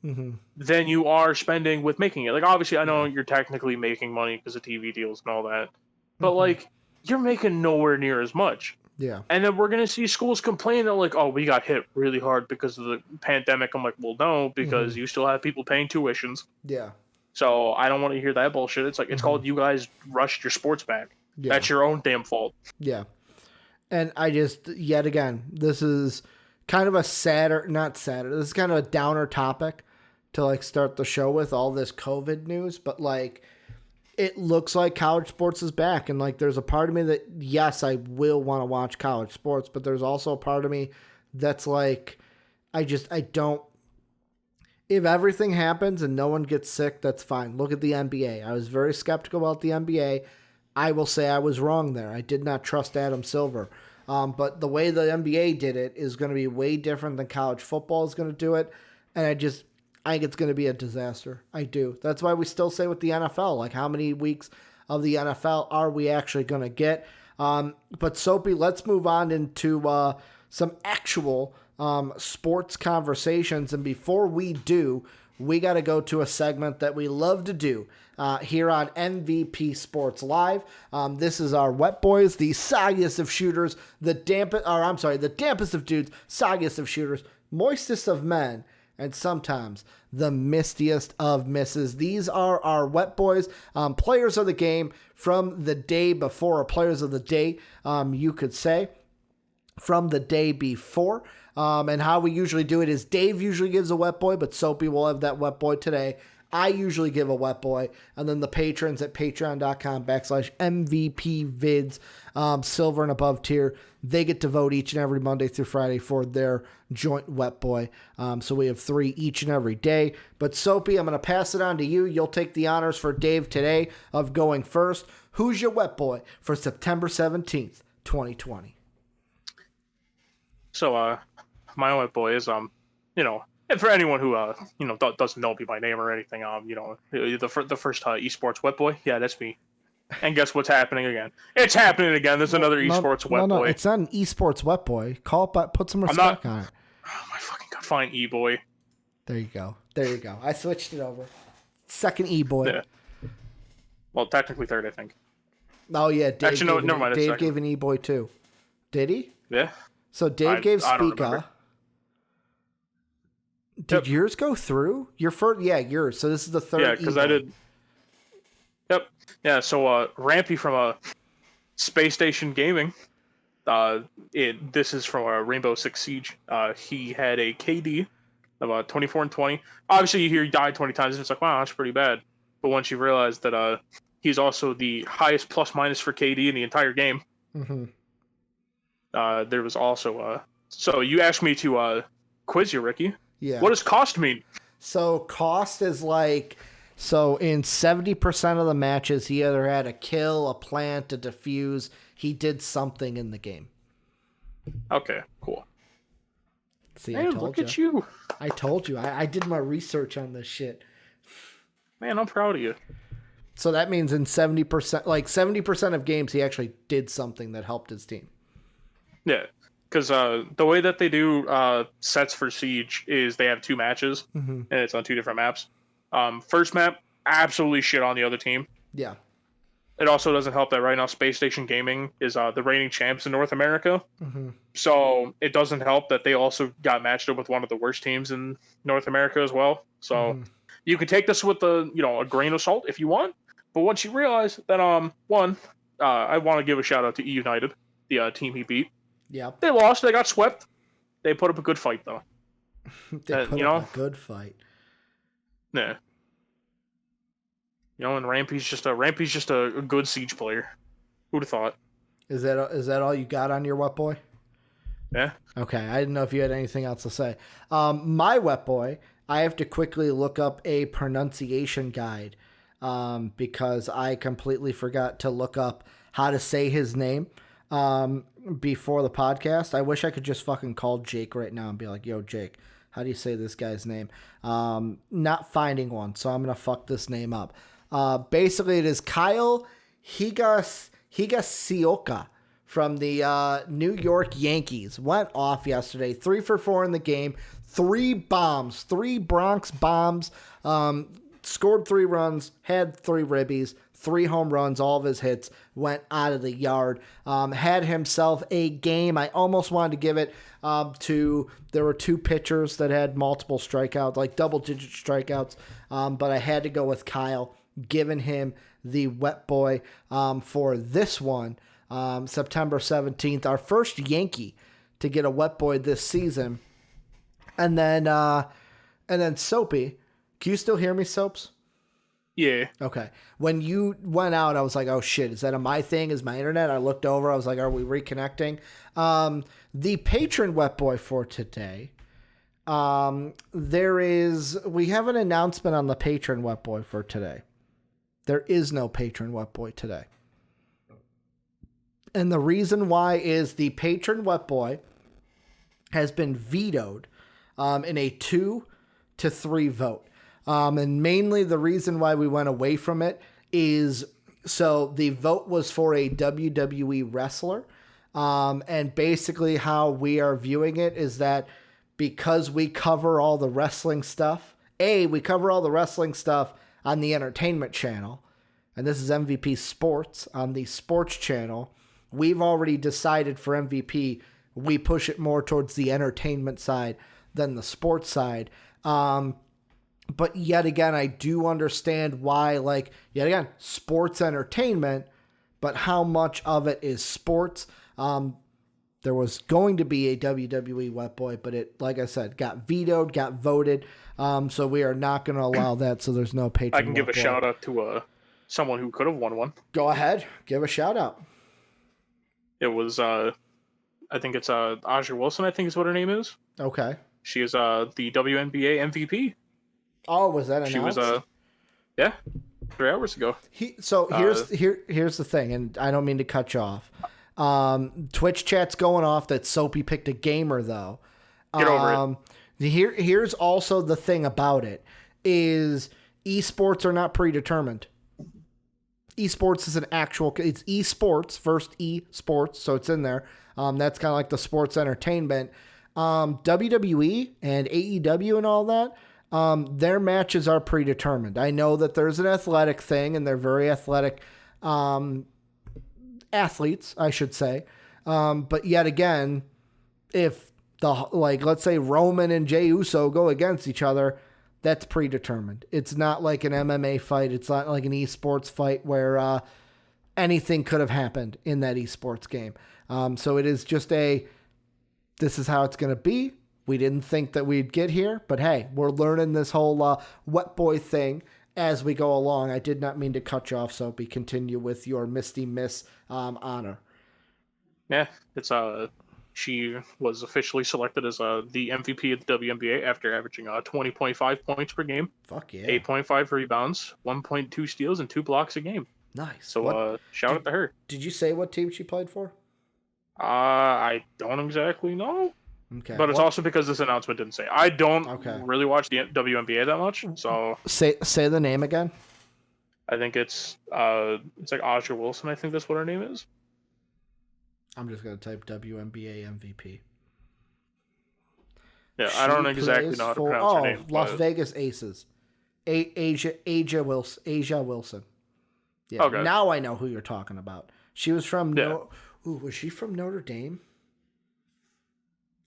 than you are spending with making it? Like, obviously, I know you're technically making money because of TV deals and all that, but like, you're making nowhere near as much. Yeah. And then we're gonna see schools complain that like, oh, we got hit really hard because of the pandemic. I'm like, well, no, because you still have people paying tuitions. Yeah. So I don't want to hear that bullshit. It's like, it's called you guys rushed your sports back. Yeah. That's your own damn fault. Yeah. And yet again, this is kind of this is kind of a downer topic to like start the show with, all this COVID news, but like, it looks like college sports is back. And like, there's a part of me that, yes, I will want to watch college sports, but there's also a part of me that's like, I don't, if everything happens and no one gets sick, that's fine. Look at the NBA. I was very skeptical about the NBA. I will say I was wrong there. I did not trust Adam Silver. But the way the NBA did it is going to be way different than college football is going to do it. And I think it's going to be a disaster. I do. That's why we still say with the NFL, like, how many weeks of the NFL are we actually going to get? But Soapy, let's move on into some actual sports conversations. And before we do, we got to go to a segment that we love to do here on MVP Sports Live. This is our Wet Boys, the soggiest of shooters, the dampest of dudes, soggiest of shooters, moistest of men, and sometimes the mistiest of misses. These are our Wet Boys, players of the game from the day before, or players of the day, you could say, from the day before. And how we usually do it is Dave usually gives a Wet Boy, but Soapy will have that Wet Boy today. I usually give a Wet Boy, and then the patrons at patreon.com/MVPvids, silver and above tier, they get to vote each and every Monday through Friday for their joint Wet Boy. So we have 3 each and every day. But Soapy, I'm going to pass it on to you. You'll take the honors for Dave today of going first. Who's your Wet Boy for September 17th, 2020? So, my Wet Boy is, and for anyone who, doesn't know me by name or anything, the first esports Wet Boy, yeah, that's me. And guess what's happening again? It's happening again. There's another esports Wet Boy. No, it's not an esports Wet Boy. Call it back, put some respect on it. Oh my fucking God, fine, E-Boy. There you go. I switched it over. Second E-Boy. Yeah. Well, technically third, I think. Oh, yeah. Dave Actually, no, never mind. Dave gave an E-Boy too. Did he? Yeah. So Dave gave Speaka. Did yours go through? Your first? Yeah, yours. So this is the third. Yeah, because I did. Yep. Yeah, so Rampy from Space Station Gaming, this is from Rainbow Six Siege. He had a KD of 24 and 20. Obviously, you hear he died 20 times, and it's like, wow, that's pretty bad. But once you realize that he's also the highest plus-minus for KD in the entire game, there was also... so you asked me to quiz you, Ricky. Yeah. What does cost mean? So cost is like... So in 70% of the matches, he either had a kill, a plant, a defuse. He did something in the game. Okay, cool. See, hey, look at you. I told you. I did my research on this shit. Man, I'm proud of you. So that means in 70%, like 70% of games, he actually did something that helped his team. Yeah, because the way that they do sets for Siege is they have 2 matches, and it's on 2 different maps. First map, absolutely shit on the other team. Yeah. it also doesn't help that right now Space Station Gaming is the reigning champs in North America. Mm-hmm. So it doesn't help that they also got matched up with one of the worst teams in North America as well. So you can take this with a grain of salt if you want. But once you realize that I want to give a shout out to E United, the team he beat. Yep. They lost. They got swept. They put up a good fight though. They put up a good fight. Yeah. And Rampy's just a good Siege player. Who'd have thought? Is that all you got on your wet boy? Yeah. Okay, I didn't know if you had anything else to say. My wet boy, I have to quickly look up a pronunciation guide because I completely forgot to look up how to say his name before the podcast. I wish I could just fucking call Jake right now and be like, yo, Jake, how do you say this guy's name? Not finding one, so I'm going to fuck this name up. Basically, it is Kyle Higashioka from the New York Yankees. Went off yesterday, 3 for 4 in the game, 3 bombs, 3 Bronx bombs, scored 3 runs, had 3 ribbies, 3 home runs, all of his hits went out of the yard. Had himself a game. I almost wanted to give it there were 2 pitchers that had multiple strikeouts, like double-digit strikeouts, but I had to go with Kyle, giving him the wet boy for this one. September 17th, our first Yankee to get a wet boy this season. And then Soapy. Can you still hear me, Soaps? Yeah. Okay. When you went out, I was like, oh shit, is that a my thing? Is my internet? I looked over, I was like, are we reconnecting? The patron wet boy for today. We have an announcement on the patron wet boy for today. There is no patron wet boy today. And the reason why is the patron wet boy has been vetoed in a 2-3 vote. And mainly the reason why we went away from it is, so the vote was for a WWE wrestler. And basically how we are viewing it is that because we cover all the wrestling stuff, we cover all the wrestling stuff on the entertainment channel, and this is MVP Sports on the sports channel. We've already decided for MVP, we push it more towards the entertainment side than the sports side. But yet again, I do understand why, sports entertainment, but how much of it is sports? There was going to be a WWE wet boy, but it, like I said, got vetoed, got voted. So we are not going to allow that. So there's no patron. I can give a shout out to someone who could have won one. Go ahead, give a shout out. It was I think it's Aja Wilson. I think is what her name is. Okay. She is the WNBA MVP. Oh, was that announced? She was 3 hours ago. Here's the thing, and I don't mean to cut you off. Twitch chat's going off that Soapy picked a gamer though. Get over it. Here's also the thing about it is esports are not predetermined. Esports is it's esports, first esports, so it's in there. That's kind of like the sports entertainment. WWE and AEW and all that, their matches are predetermined. I know that there's an athletic thing, and they're very athletic athletes, I should say. But yet again, if let's say Roman and Jey Uso go against each other, that's predetermined. It's not like an MMA fight. It's not like an esports fight where anything could have happened in that esports game. So it is just this is how it's going to be. We didn't think that we'd get here, but hey, we're learning this whole wet boy thing as we go along. I did not mean to cut you off, Soapy. Continue with your Misty Miss honor. Yeah, it's she was officially selected as the MVP of the WNBA after averaging 20.5 points per game. Fuck yeah. 8.5 rebounds, 1.2 steals, and 2 blocks a game. Nice. So shout out to her. Did you say what team she played for? I don't exactly know. Okay. But it's also because this announcement didn't say. I don't really watch the WNBA that much, so say the name again. I think it's like Aja Wilson. I think that's what her name is. I'm just gonna type WNBA MVP. Yeah, I don't exactly know how to pronounce her name. Las Vegas Aces. Asia Wilson. Yeah, Okay. now I know who you're talking about. She was from Yeah. was she from Notre Dame?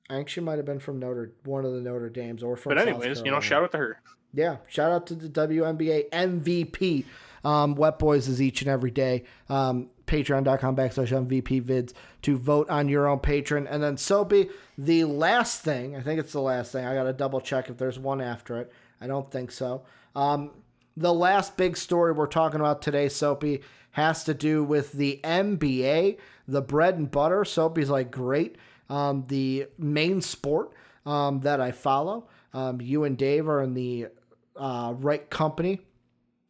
I think she might have been from one of the Notre Dames or from But South anyways, Carolina. shout out to her. Yeah, shout out to the WNBA MVP. Wet Boys is each and every day. Patreon.com/MVP vids to vote on your own patron. And then Soapy, the last thing, I think it's the last thing. I got to double check if there's one after it. I don't think so. The last big story we're talking about today, Soapy, has to do with the NBA, the bread and butter. Soapy's like, great. The main sport that I follow. You and Dave are in the right company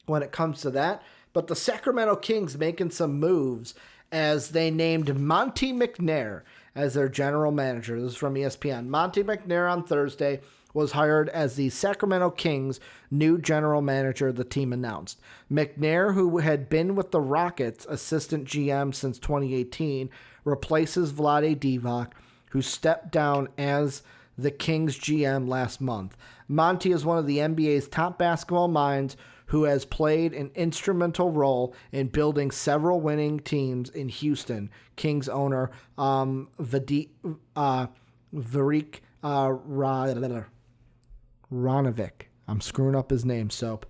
when it comes to that. But the Sacramento Kings making some moves as they named Monte McNair as their general manager. This is from ESPN. Monte McNair on Thursday was hired as the Sacramento Kings' new general manager, the team announced. McNair, who had been with the Rockets assistant GM since 2018, replaces Vlade Divac, who stepped down as the Kings GM last month. Monty is one of the NBA's top basketball minds who has played an instrumental role in building several winning teams in Houston. Kings owner Varik Ranovic, I'm screwing up his name, Soap,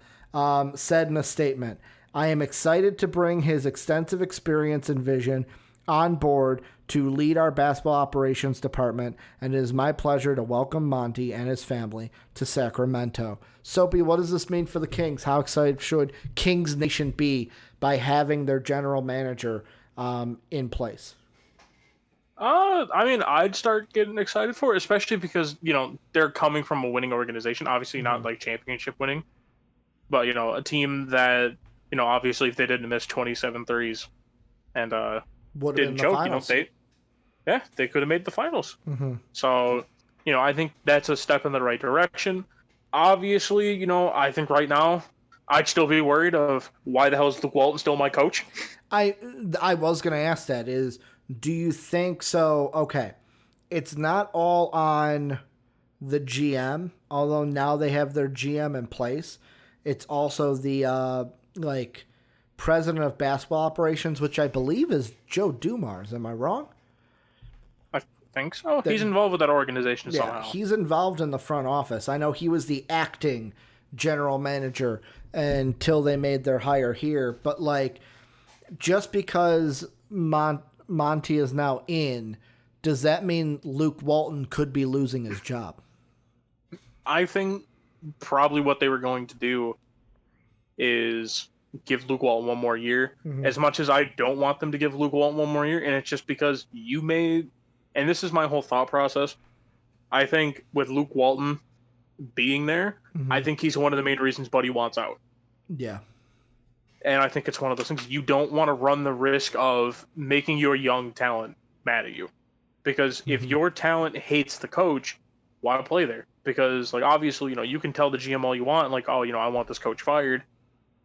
said in a statement, "I am excited to bring his extensive experience and vision on board to lead our basketball operations department, and it is my pleasure to welcome Monty and his family to Sacramento." Soapy, what does this mean for the Kings? How excited should Kings Nation be by having their general manager in place? I mean, I'd start getting excited for it, especially because, they're coming from a winning organization. Obviously not like championship winning, but, a team that, obviously if they didn't miss 27 threes and Would have didn't been the choke, finals. they could have made the finals. Mm-hmm. So, I think that's a step in the right direction. Obviously, I think right now I'd still be worried of why the hell is Luke Walton still my coach? I was going to ask that is, do you think so? Okay, it's not all on the GM, although now they have their GM in place. It's also the president of basketball operations, which I believe is Joe Dumars. Am I wrong? I think so. He's involved with that organization Yeah, somehow. he's involved in the front office. I know he was the acting general manager until they made their hire here. But just because Monty is now in, does that mean Luke Walton could be losing his job? I think probably what they were going to do is give Luke Walton one more year. Mm-hmm. As much as I don't want them to give Luke Walton one more year, and it's just because and this is my whole thought process, I think with Luke Walton being there, Mm-hmm. I think he's one of the main reasons Buddy wants out. Yeah. And I think it's one of those things you don't want to run the risk of making your young talent mad at you. Because if your talent hates the coach, why play there? Because, obviously, you can tell the GM all you want, I want this coach fired.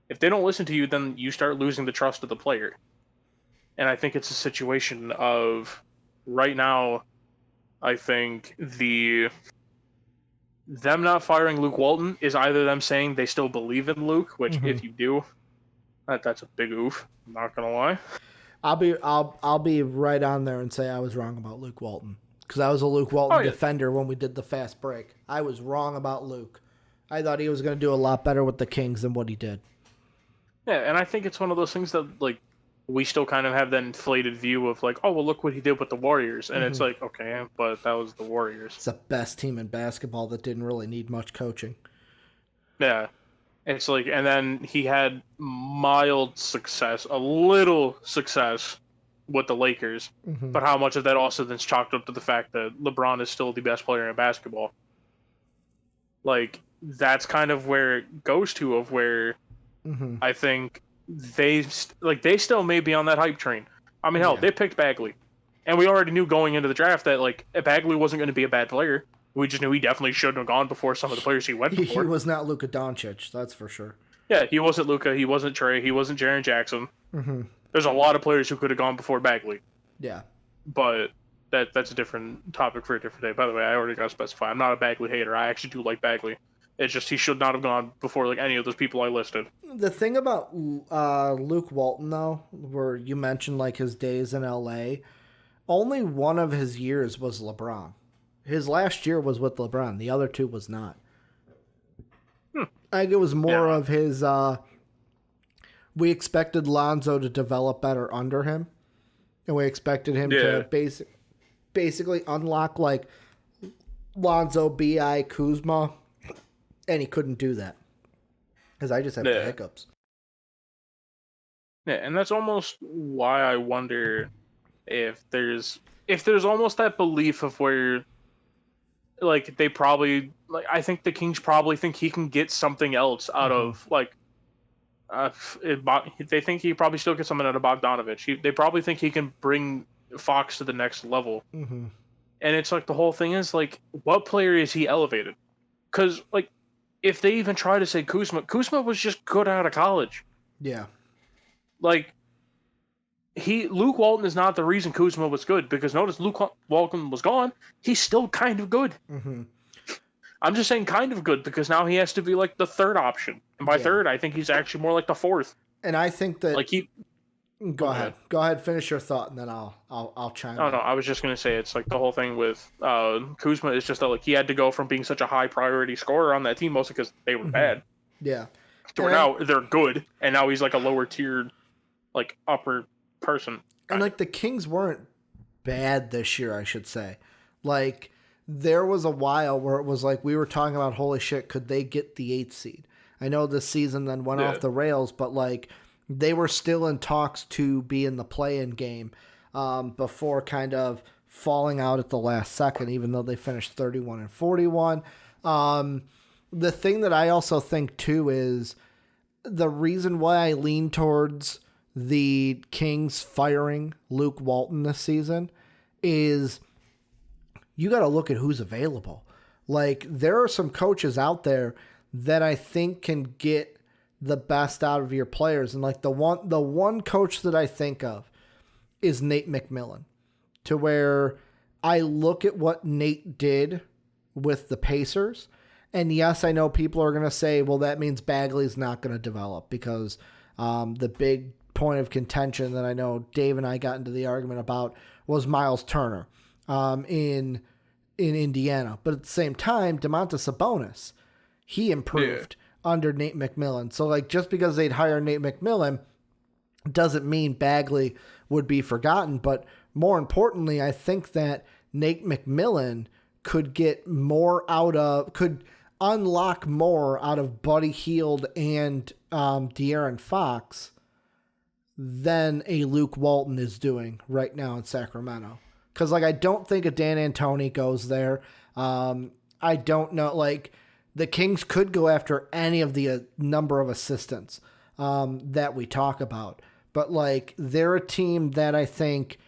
If they don't listen to you, then you start losing the trust of the player. And I think it's a situation of, right now, I think them not firing Luke Walton is either them saying they still believe in Luke, which if you do, that's a big oof. I'm not gonna lie. I'll be right on there and say I was wrong about Luke Walton, because I was a Luke Walton defender when we did the fast break. I was wrong about Luke. I thought he was going to do a lot better with the Kings than what he did. Yeah, and I think it's one of those things that we still kind of have that inflated view of oh, well, look what he did with the Warriors, and it's okay, but that was the Warriors. It's the best team in basketball that didn't really need much coaching. Yeah. It's and then he had mild success, a little success with the Lakers, but how much of that also then's chalked up to the fact that LeBron is still the best player in basketball. That's kind of where it goes to, of where I think they still may be on that hype train. I mean, hell, they picked Bagley, and we already knew going into the draft that Bagley wasn't going to be a bad player. We just knew he definitely shouldn't have gone before some of the players he went before. He was not Luka Doncic, that's for sure. Yeah, he wasn't Luka. He wasn't Trey. He wasn't Jaren Jackson. There's a lot of players who could have gone before Bagley. Yeah. But that's a different topic for a different day. By the way, I already got to specify. I'm not a Bagley hater. I actually do like Bagley. It's just he should not have gone before like any of those people I listed. The thing about Luke Walton, though, where you mentioned like his days in LA, only one of his years was LeBron. His last year was with LeBron. The other two was not. I think it was more of his. We expected Lonzo to develop better under him, and we expected him to basically unlock like Lonzo, Bi, Kuzma, and he couldn't do that because I just had the hiccups. Yeah, and that's almost why I wonder if there's almost that belief of where like they probably like I think the Kings probably think he can get something else out of like they think he probably still gets something out of Bogdanovich. They probably think he can bring Fox to the next level. And it's like the whole thing is like, what player is he elevated? Because like, if they even try to say Kuzma was just good out of college. Yeah. Like, Luke Walton is not the reason Kuzma was good, because notice Luke Walton was gone. He's still kind of good. I'm just saying kind of good because now he has to be like the third option. And by third, I think he's actually more like the fourth. And I think that like he. Go ahead, finish your thought, and then I'll chime in. No, I was just gonna say it's like the whole thing with Kuzma is just that like he had to go from being such a high priority scorer on that team mostly because they were bad. Yeah. To where now they're good, and now he's like a lower tiered, like upper person. And like the Kings weren't bad this year, I should say. Like there was a while where it was like we were talking about, holy shit, could they get the 8th seed? I know this season then went off the rails, but like they were still in talks to be in the play-in game before kind of falling out at the last second, even though they finished 31-41. The thing that I also think too is the reason why I lean towards the Kings firing Luke Walton this season is you got to look at who's available. Like there are some coaches out there that I think can get the best out of your players. And like the one coach that I think of is Nate McMillan, to where I look at what Nate did with the Pacers. And yes, I know people are going to say, well, that means Bagley's not going to develop because the big point of contention that I know Dave and I got into the argument about was Miles Turner in Indiana. But at the same time, Domantas Sabonis, he improved under Nate McMillan. So like just because they'd hire Nate McMillan doesn't mean Bagley would be forgotten. But more importantly, I think that Nate McMillan could unlock more out of Buddy Hield and De'Aaron Fox than a Luke Walton is doing right now in Sacramento. Because like I don't think a Dan Antoni goes there. I don't know, like the Kings could go after any of the number of assistants that we talk about. But like they're a team that I think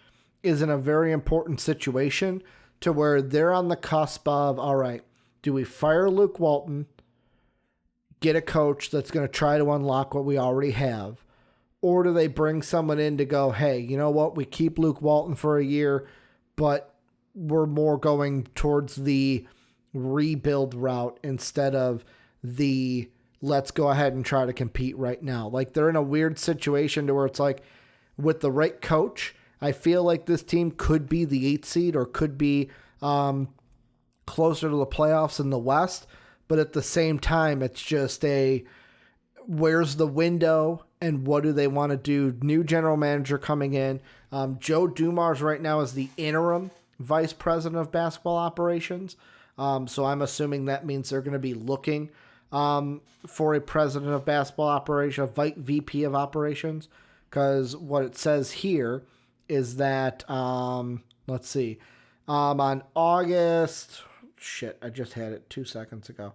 is in a very important situation to where they're on the cusp of, all right, do we fire Luke Walton, get a coach that's going to try to unlock what we already have, or do they bring someone in to go, hey, you know what, we keep Luke Walton for a year, but we're more going towards the rebuild route instead of the let's go ahead and try to compete right now. Like they're in a weird situation to where it's like with the right coach, I feel like this team could be the 8th seed or could be closer to the playoffs in the West. But at the same time, it's just where's the window and what do they want to do? New general manager coming in. Joe Dumars right now is the interim vice president of basketball operations. So I'm assuming that means they're going to be looking for a president of basketball operations, a VP of operations, because what it says here is that, let's see, on August, I just had it 2 seconds ago.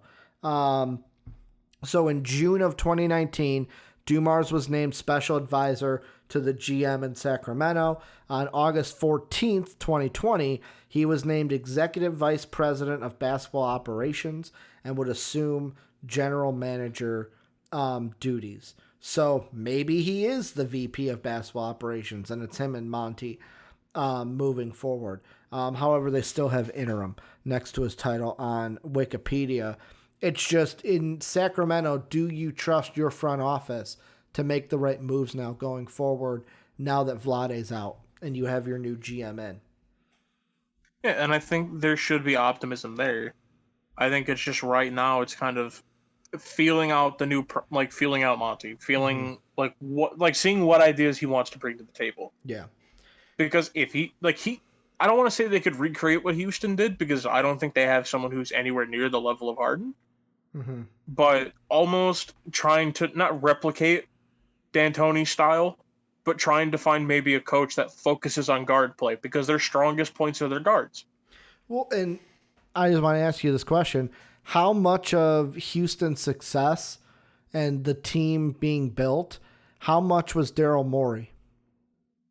So in June of 2019, Dumars was named special advisor to the GM in Sacramento. On August 14th, 2020, he was named executive vice president of basketball operations and would assume general manager duties. So maybe he is the VP of basketball operations and it's him and Monte moving forward. However, they still have interim next to his title on Wikipedia. It's just in Sacramento, do you trust your front office to make the right moves now going forward now that Vlade's out and you have your new GM in? Yeah, and I think there should be optimism there. I think it's just right now it's kind of feeling out the new feeling out Monty, feeling seeing what ideas he wants to bring to the table. Yeah. Because if he I don't want to say they could recreate what Houston did because I don't think they have someone who's anywhere near the level of Harden. Mm-hmm. But almost trying to not replicate D'Antoni's style, but trying to find maybe a coach that focuses on guard play because their strongest points are their guards. Well, and I just want to ask you this question. How much of Houston's success and the team being built, how much was Daryl Morey?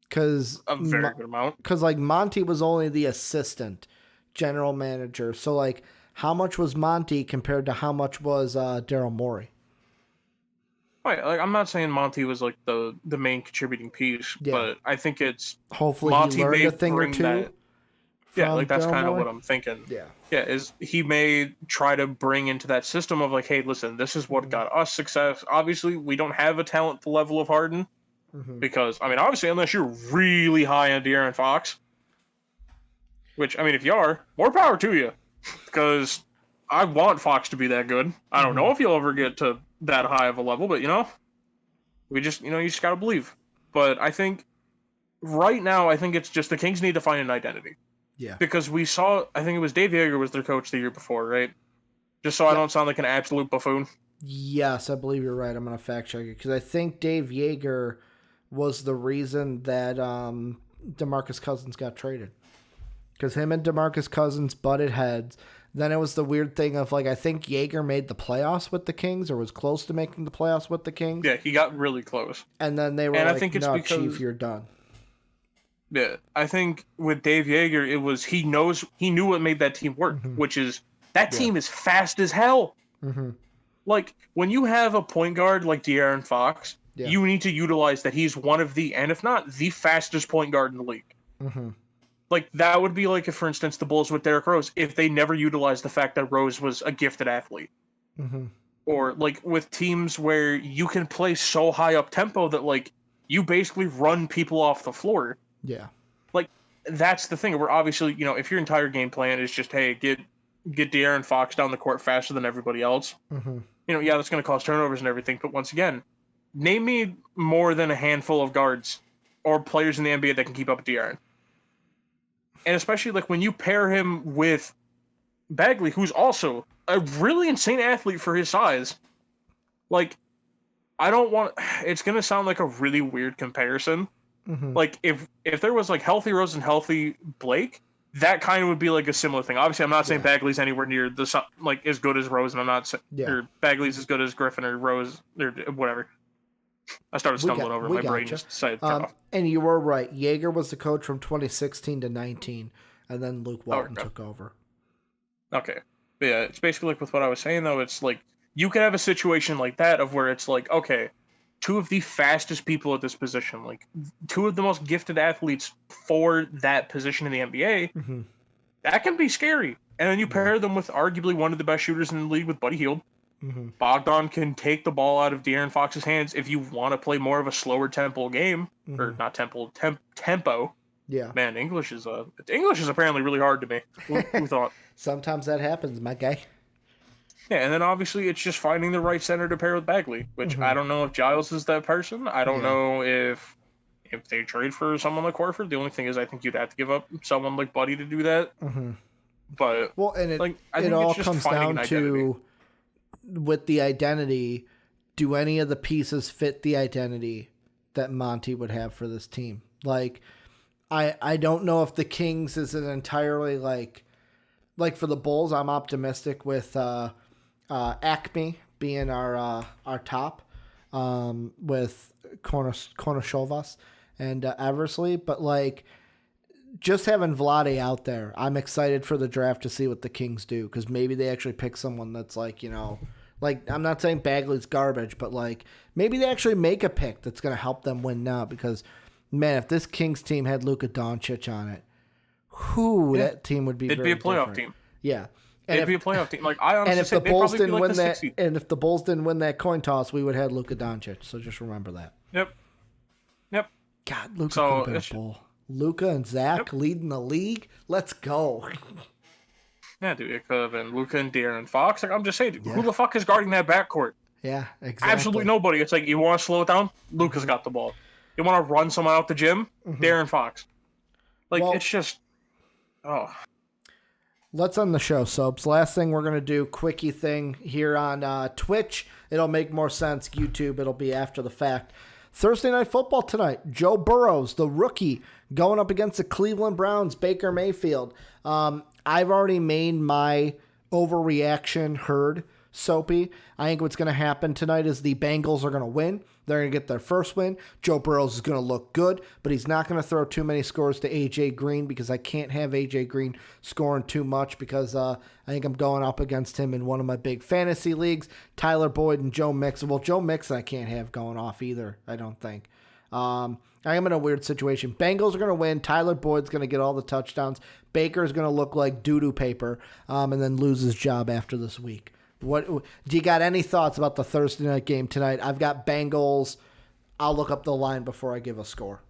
Because a very good amount. Because Monty was only the assistant general manager. So how much was Monty compared to how much was Daryl Morey? Right, I'm not saying Monty was the main contributing piece, but I think it's hopefully Monty he learned a thing or two. That's kind of Morey? what I'm thinking. Yeah, is he may try to bring into that system of hey, listen, this is what got us success. Obviously, we don't have a talent the level of Harden because obviously, unless you're really high on De'Aaron Fox, which if you are, more power to you, because I want Fox to be that good. I don't know if he'll ever get to that high of a level, but we just you just gotta believe. But I think right now, it's just the Kings need to find an identity. Yeah. Because we saw, I think it was Dave Yeager was their coach the year before, right? Just so I don't sound like an absolute buffoon. Yes, I believe you're right. I'm gonna fact check it because I think Dave Yeager was the reason that DeMarcus Cousins got traded. Because him and DeMarcus Cousins butted heads. Then it was the weird thing of I think Yeager made the playoffs with the Kings or was close to making the playoffs with the Kings. Yeah, he got really close. And then they were I think it's because, Chief, you're done. Yeah, I think with Dave Yeager, it was he knew what made that team work, which is that team is fast as hell. Mm-hmm. When you have a point guard like De'Aaron Fox, you need to utilize that he's one of the, and if not, the fastest point guard in the league. Mm-hmm. That would be if, for instance, the Bulls with Derrick Rose, if they never utilized the fact that Rose was a gifted athlete. Mm-hmm. Or, with teams where you can play so high up tempo that, you basically run people off the floor. Yeah. That's the thing. Where obviously, if your entire game plan is just, hey, get De'Aaron Fox down the court faster than everybody else, mm-hmm. That's going to cause turnovers and everything. But once again, name me more than a handful of guards or players in the NBA that can keep up with De'Aaron. And especially when you pair him with Bagley, who's also a really insane athlete for his size. I don't want. It's gonna sound like a really weird comparison. Mm-hmm. If there was healthy Rose and healthy Blake, that kind of would be a similar thing. Obviously, I'm not saying Bagley's anywhere near the as good as Rose, and I'm not saying or Bagley's as good as Griffin or Rose or whatever. I started stumbling over. My brain just decided to turn off. And you were right. Yeager was the coach from 2016 to 19, and then Luke Walton took over. Okay. But yeah, it's basically with what I was saying, though. It's you could have a situation like that of where it's okay, two of the fastest people at this position, two of the most gifted athletes for that position in the NBA, mm-hmm. that can be scary. And then you pair them with arguably one of the best shooters in the league with Buddy Hield. Mm-hmm. Bogdan can take the ball out of De'Aaron Fox's hands if you want to play more of a slower tempo game, or not tempo. Yeah, man, English is apparently really hard to me. Who thought? Sometimes that happens, my guy. Yeah, and then obviously it's just finding the right center to pair with Bagley, which I don't know if Giles is that person. I don't know if they trade for someone like Horford. The only thing is I think you'd have to give up someone like Buddy to do that. Mm-hmm. But and it all comes down to, with the identity, do any of the pieces fit the identity that Monty would have for this team? I don't know if the Kings is an entirely for the Bulls. I'm optimistic with Acme being our top with Kornoshovas and Eversley, but just having Vlade out there, I'm excited for the draft to see what the Kings do, because maybe they actually pick someone that's I'm not saying Bagley's garbage, but maybe they actually make a pick that's going to help them win now, because man, if this Kings team had Luka Doncic on it, that team would be it'd very be a playoff different. team. Yeah. They'd be a playoff team. Like, I honestly and if say the they'd Bulls probably be didn't like win the that, 6th seed. and if the Bulls didn't win that coin toss, we would have had Luka Doncic. So just remember that. Yep. God, Luka So, could have been a Bull. Luka and Zach leading the league. Let's go. Yeah, dude, it could have been Luka and De'Aaron Fox. Like, I'm just saying, Yeah. who the fuck is guarding that backcourt? Yeah, exactly. Absolutely nobody. It's like, you want to slow it down? Luka's got the ball. You want to run someone out the gym? De'Aaron Fox. Like, it's just, Let's end the show, Soaps. Last thing we're going to do, quickie thing here on Twitch. It'll make more sense. YouTube, it'll be after the fact. Thursday Night Football tonight. Joe Burrows, the rookie, going up against the Cleveland Browns, Baker Mayfield. I've already made my overreaction heard, Soapy. I think what's going to happen tonight is the Bengals are going to win. They're going to get their first win. Joe Burrows is going to look good, but he's not going to throw too many scores to A.J. Green because I can't have A.J. Green scoring too much because I think I'm going up against him in one of my big fantasy leagues, Tyler Boyd and Joe Mixon. Well, Joe Mixon I can't have going off either, I don't think. I am in a weird situation. Bengals are going to win. Tyler Boyd's going to get all the touchdowns. Baker's going to look like doo-doo paper and then lose his job after this week. What do you got any thoughts about the Thursday night game tonight? I've got Bengals. I'll look up the line before I give a score.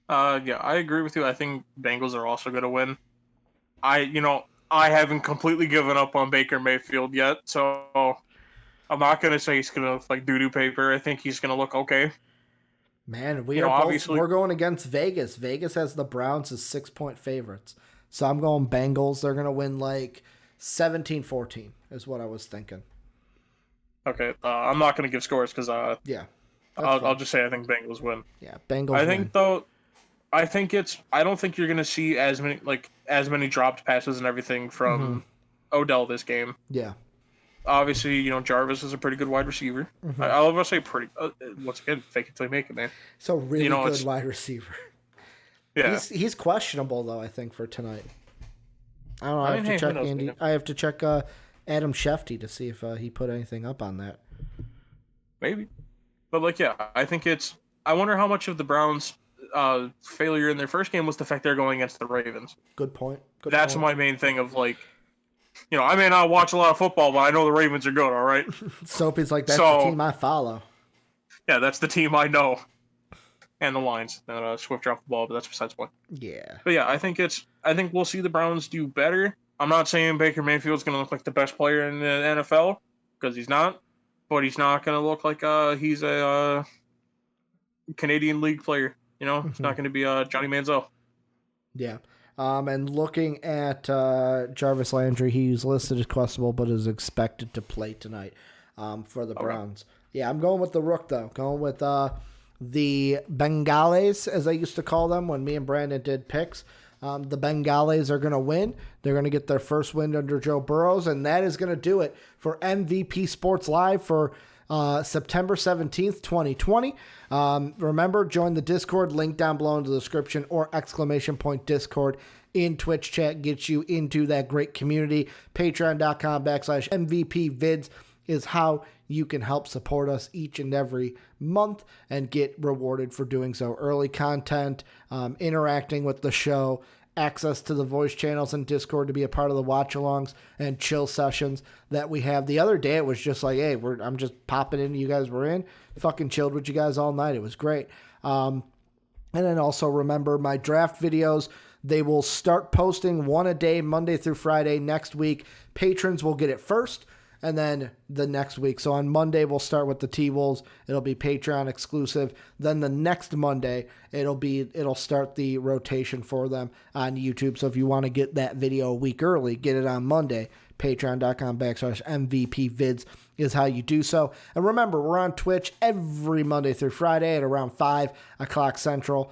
Yeah, I agree with you. I think Bengals are also going to win. I haven't completely given up on Baker Mayfield yet, so I'm not going to say he's going to look like doo-doo paper. I think he's going to look okay. Man, we're going against Vegas. Vegas has the Browns as 6-point favorites. So I'm going Bengals. They're going to win like 17-14 is what I was thinking. Okay, I'm not going to give scores because I'll just say I think Bengals win. Yeah, Bengals win. I don't think you're going to see as many dropped passes and everything from Odell this game. Yeah. Obviously, Jarvis is a pretty good wide receiver. I love to say pretty. Once again, fake it till you make it, man. So really good wide receiver. Yeah, he's questionable though. I think for tonight. I don't know. I have to check Adam Schefter to see if he put anything up on that. Maybe, but I think I wonder how much of the Browns' failure in their first game was the fact they're going against the Ravens. Good point. That's my main thing of I may not watch a lot of football, but I know the Ravens are good, all right? Soapy's like, that's the team I follow. Yeah, that's the team I know. And the Lions. Swift dropped the ball, but that's besides the point. Yeah. But yeah, I think we'll see the Browns do better. I'm not saying Baker Mayfield's going to look like the best player in the NFL, because he's not. But he's not going to look like he's a Canadian League player. It's not going to be Johnny Manziel. Yeah. And looking at Jarvis Landry, he's listed as questionable, but is expected to play tonight for the Browns. Yeah, I'm going with the Rook, though. Going with the Bengals, as I used to call them when me and Brandon did picks. The Bengals are going to win. They're going to get their first win under Joe Burrows, and that is going to do it for MVP Sports Live for September 17th, 2020. Remember, join the Discord, link down below in the description, or !Discord in Twitch chat gets you into that great community. Patreon.com/MVPvids is how you can help support us each and every month and get rewarded for doing so. Early content, interacting with the show, access to the voice channels and Discord to be a part of the watch-alongs and chill sessions that we have. The other day, it was just like, hey, I'm just popping in. You guys were in. Fucking chilled with you guys all night. It was great. And then also remember my draft videos. They will start posting one a day, Monday through Friday next week. Patrons will get it first, and then the next week. So on Monday, we'll start with the T-Wolves. It'll be Patreon exclusive. Then the next Monday, it'll start the rotation for them on YouTube. So if you want to get that video a week early, get it on Monday. Patreon.com/MVPvids is how you do so. And remember, we're on Twitch every Monday through Friday at around 5 o'clock Central,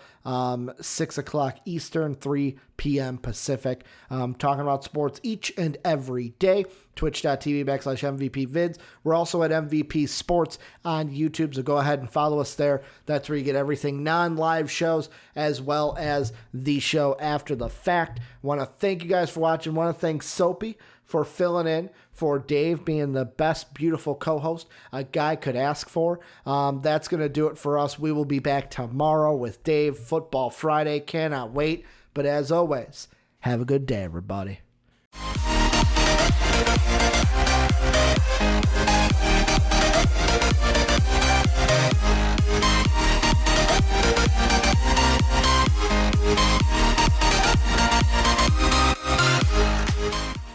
6 o'clock Eastern, 3 p.m. Pacific. Talking about sports each and every day. Twitch.tv/MVPvids. We're also at MVP Sports on YouTube, so go ahead and follow us there. That's where you get everything non-live shows as well as the show after the fact. Want to thank you guys for watching. Want to thank Soapy for filling in for Dave, being the best, beautiful co-host a guy could ask for. That's going to do it for us. We will be back tomorrow with Dave, Football Friday. Cannot wait. But as always, have a good day, everybody.